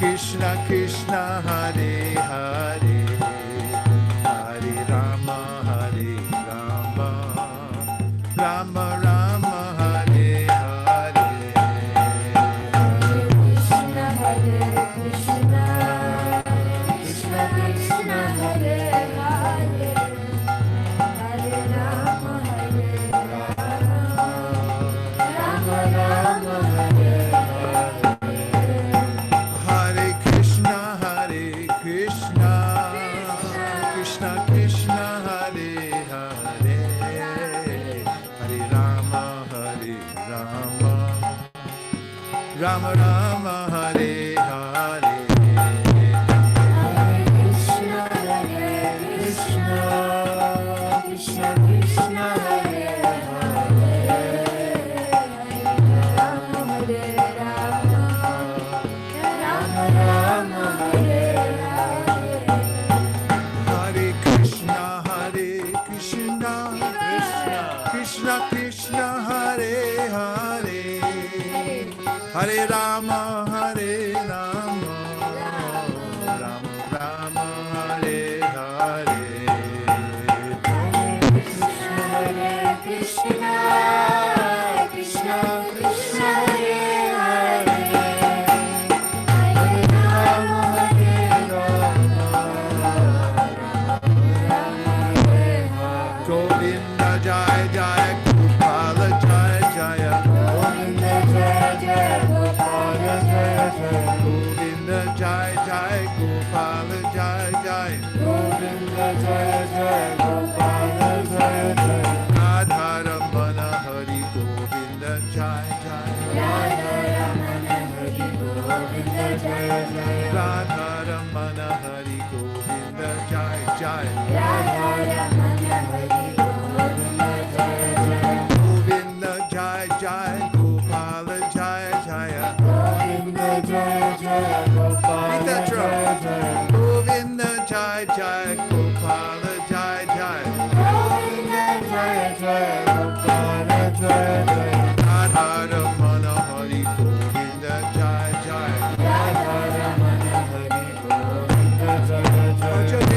Krishna, Krishna Krishna Hare Hare, Hare Rama Hare Rama, Rama Rama Hare Hare. Hare Krishna Hare Krishna, Krishna Krishna Hare Hare, Hare Rama Hare Rama, Rama Rama Hare Hare. Hare Krishna Hare Krishna, Krishna Krishna Hare Hare, Hare Rama Hare Rama, Rama Rama Hare Hare. Hare Krishna Hare Krishna, Krishna Krishna Hare Hare, Rama Hare Rama, Rama Rama Hare Hare. Hare Krishna Hare Krishna, Krishna Krishna Hare Hare, Hare Rama Hare Rama, Rama Rama Hare Hare. Hare Krishna Hare Krishna, Krishna Krishna Hare Hare, Hare Rama Hare Rama, Rama Hare Hare. Govinda Jaya Jaya Gopala Jaya Jaya, Govinda Jaya Jaya Gopala Jaya Jaya, Govinda Jaya Jaya Gopala Jaya Jaya, Govinda Jaya Jaya Gopala Jaya Jaya. Radha Ramana Hari Govinda Jaya Jaya, Radha Ramana Hari Govinda Jaya Jaya, Radha Ramana Hari Govinda Jaya Jaya, Radha Ramana Hari Govinda Jaya Jaya, Govinda Jaya Jaya Gopala Jaya Jaya, Govinda Jaya Jaya Gopala Jaya Jaya, Govinda Jaya Jaya Gopala Jaya Jaya, Govinda Jaya Jaya Gopala Jaya Jaya. Radha Ramana Hari Govinda Jaya Jaya, Radha Ramana Hari Govinda Jaya Jaya.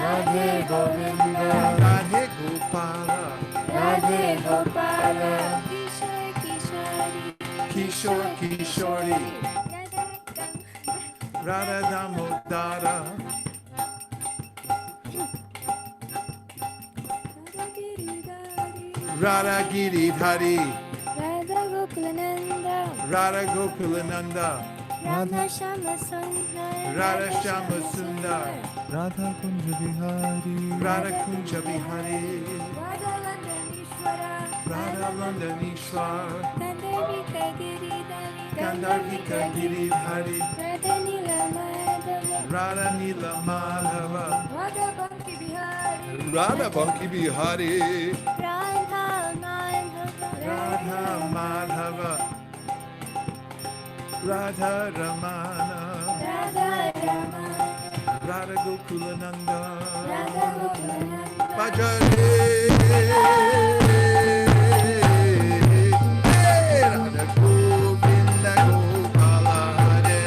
Radhe Govinda, Radhe Gopala, Radhe Gopala, Kishore Kishori, Kishore Kishori, Radha Damodara, Radha Giridhari, Radha Gokulananda, Radha Gokulananda, Radha Shama Sundar, Radha Shama Sundar, Radha Kunja Bihari, Radha Kunja Bihari, Radha Landanishwara, Radha Landanishwar, Gandharvika Giridhari, Gandharvika Giridhari, Radha Nila Madhava, Radha Nila Madhava, Radha Bhakti Bihari, Radha Banki Bihari, Radha Madhava, Radha Madhava, Radha Ramana, Radha Rama, Radha Gokulananda, Radha Gokulananda, Bhajare, Radha Govinda Gopala Hare,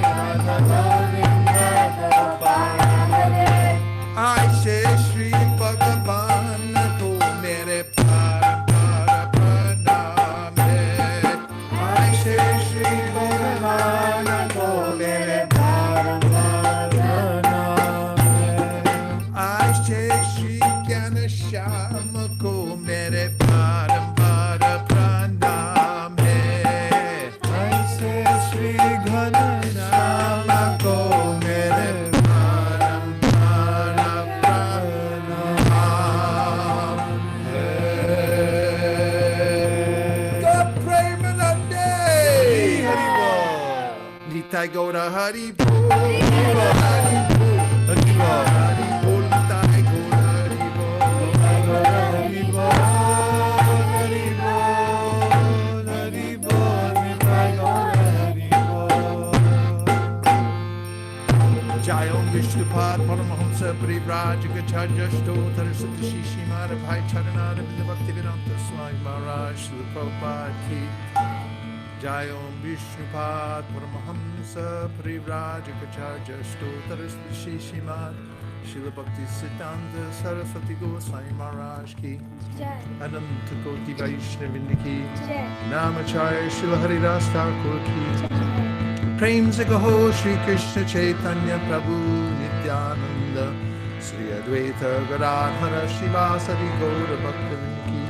Radha Govinda Gopala Hare, Aise Shri Bhagavan ko mere para pranam hai. Aise Shri Bhagavan ko mere para pranam hai. Aise Shri Jnana Shyam ko mere para pranam hai. Aise Shri Ghana Shyam ko mere pranam Nitai Gaura Hari Bol, Hari Bol, Hari Bol, Hari Bol, Nitai Gaura Hari Bol, Nitai Gaura Hari Bol, Hari Bol, Hari Bol, Nitai Gaura Hari Bol. Jai Om Vishnupad Paramahamsa Parivrajagacharya Stotar Sati Shishi Mara Bhai Charanara Vinda Bhakti Vedanta Swami Maharaj Srila Prabhupada Ki Jai Om Vishnupad Paramahamsa Parivrajagacharya Stotar Sati Shishi Mara Srila Bhakti Siddhanta Saraswati Goswami Maharaj Ki Ananta Koti Vaishnavinda Ki Namacharya Srila Haridas Thakur Ki Prem se kaho Shri Krishna Chaitanya Prabhu Nityananda Sri Advaita Gadadhara Shivasari Gaura Bhaktivinoda Ki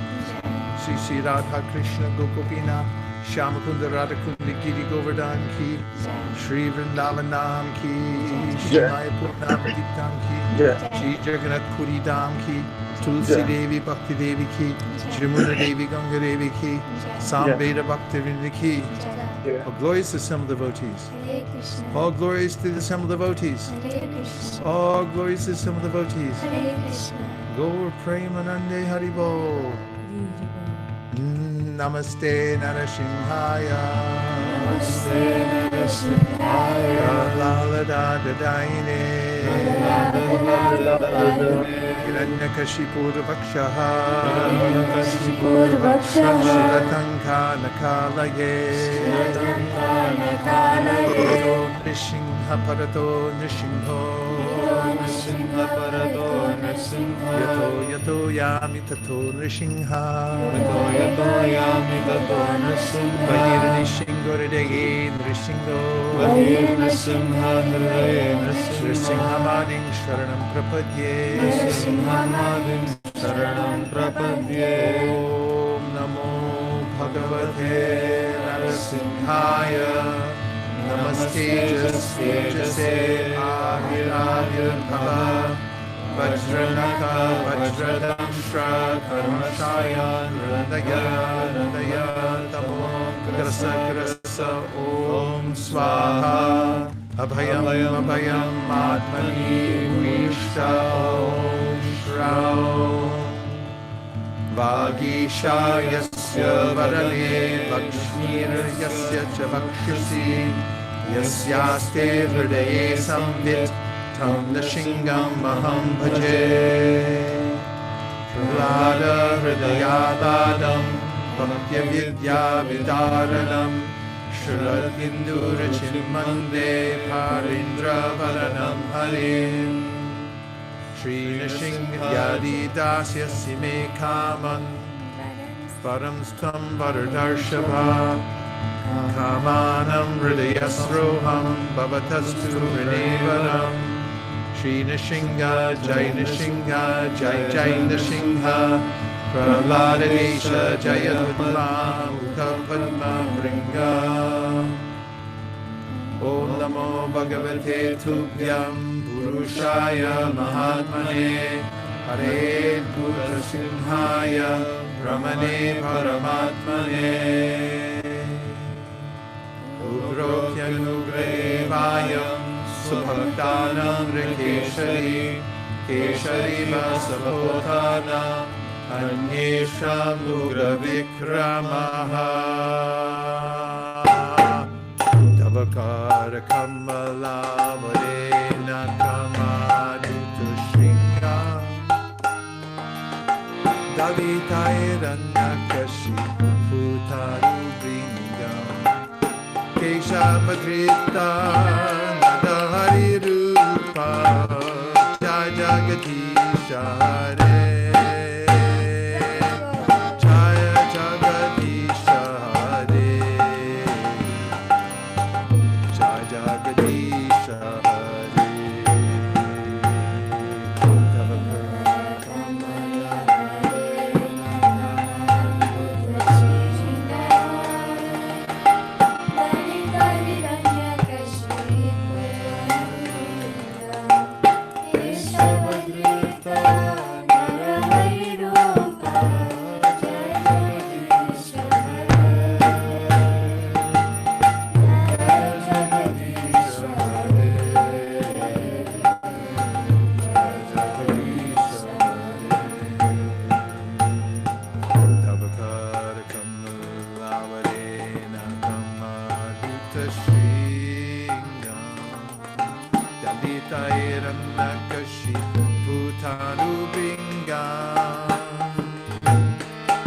Shri Shri Radha Krishna Gokopina Shyamakunda Radhakunda Giri Govardhan Ki Shri Vrindavan Nam Ki Shri Mayapur Nam Diktam Ki Shri Jagannath Puri Dham Ki Tulsi Devi Bhakti Devi Ki Shri Muna Devi Ganga Devi Ki Samveda Bhaktivinoda Ki. All glories to the assembled devotees. Hare Krishna, All glories to the assembled devotees. Hare Krishna, All glories to the assembled devotees. Hare Krishna, Gaur Premanande Haribol. Namaste Narashimhaya. Namaste Narashimhaya, Lalada Dadaine. Hiranyakashipur Vakshaha. Hiranyakashipur Vakshaha, Shiratanka Nakalaye. Nishingha Parato Nishingho. Yato Yato Yami Tato Nishingha. Vahir Nishingorege Nrishingo. Nrisingha Mading Sharanam Prapadye. Om Namo Bhagavate Narasimhaya. Namaste Jase Ahiravya Bhava. Vajranaka Vajradamshra Karmashayan Radaya Tamo Grasa Grasa Om Swaha Abhayam Abhayam Atmani Vishta Om Shrav Vagisha Yasya Varane Lakshmir Yasya Chavakshasi Yasyaste Hridaye Samvit Tam Nashingam Maham Bhaje Prahlada Hridayadadam Bhaktya Vidya Vidaranam Sharad Indura Chimande Parindra Varanam Harim Shri Nishingyadi Dasya Sime Kaman Param Stam Varadarshava Kamanam Hridayasroham Bhavatastu Hrinevaram Shri Nishinga Jai Nishinga Jai Jai Nishinga Praladesha Jayatma Uttapadma Bringa Om Namo Bhagavate Tubhyam Purushaya Mahatmane Hare Buddha Simhaya Brahmane Paramatmane Ugrokyanugravayam Subhaktanam Rikeshari Keshari Vasavotana Anyesham Ugra Vikramaha Tavakara Kamala Marena Kamadutta Shringa Davitairannakashi Putaru Bringa Keshapadrita Nadahari Rupa Jajagadisha Hare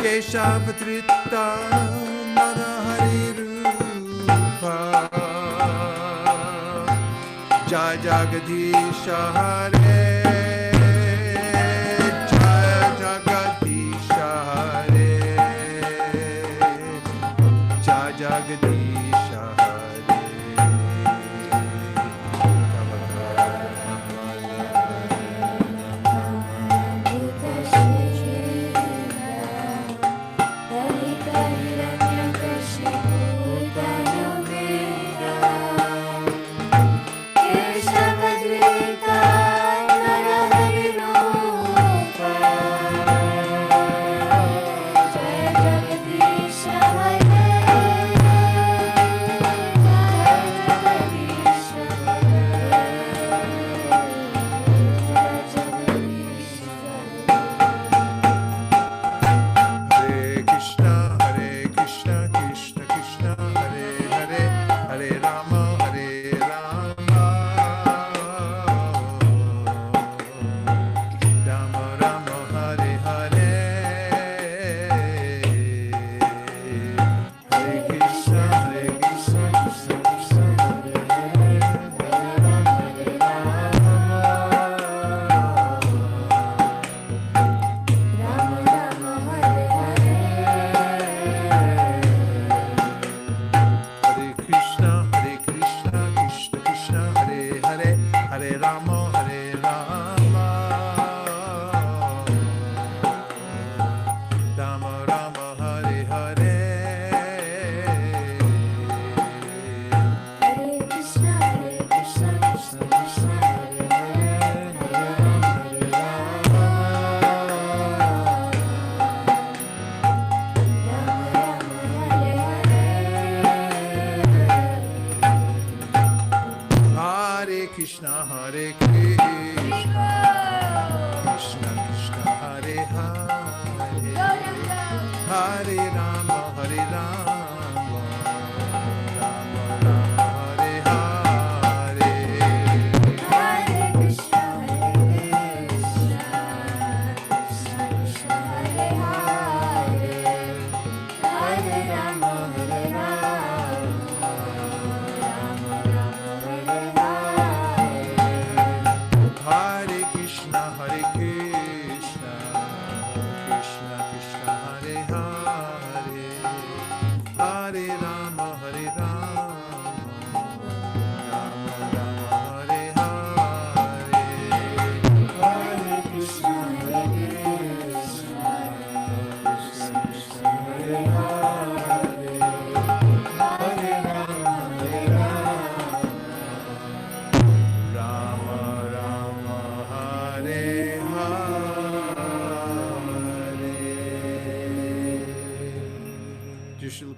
Keshapatrita Narahari Rupa Jai Jagadisha Hare Jai Jagadisha Hare Jai Jagadisha Hare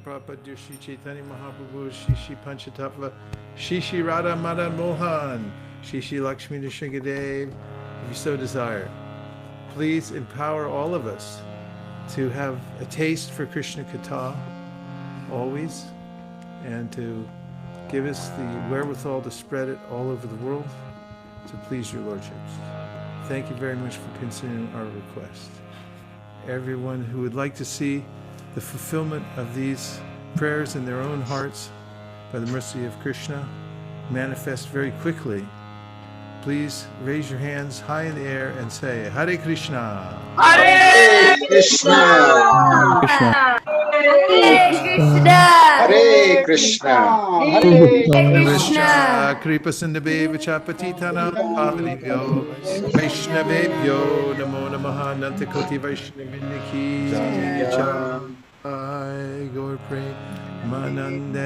Prabhupada, dear Shri Chaitanya Mahaprabhu, Shri Panchatattva, Shri Radha Madan Mohan, Shri Lakshmi Nrsimhadev, if you so desire. Please empower all of us to have a taste for Krishna Katha always, and to give us the wherewithal to spread it all over the world to please your lordships. Thank you very much for considering our request. Everyone who would like to see the fulfillment of these prayers in their own hearts by the mercy of Krishna manifest very quickly, please raise your hands high in the air and say, Hare Krishna. Hare Krishna. Hare Krishna. Hare Krishna. Hare Krishna. Kripa Sindhaveva Chapatitana Pavanibhyo Vaishnavebhyo Namo Namaha Nantakoti Vaishnaviniki Jai Gaur Premanande.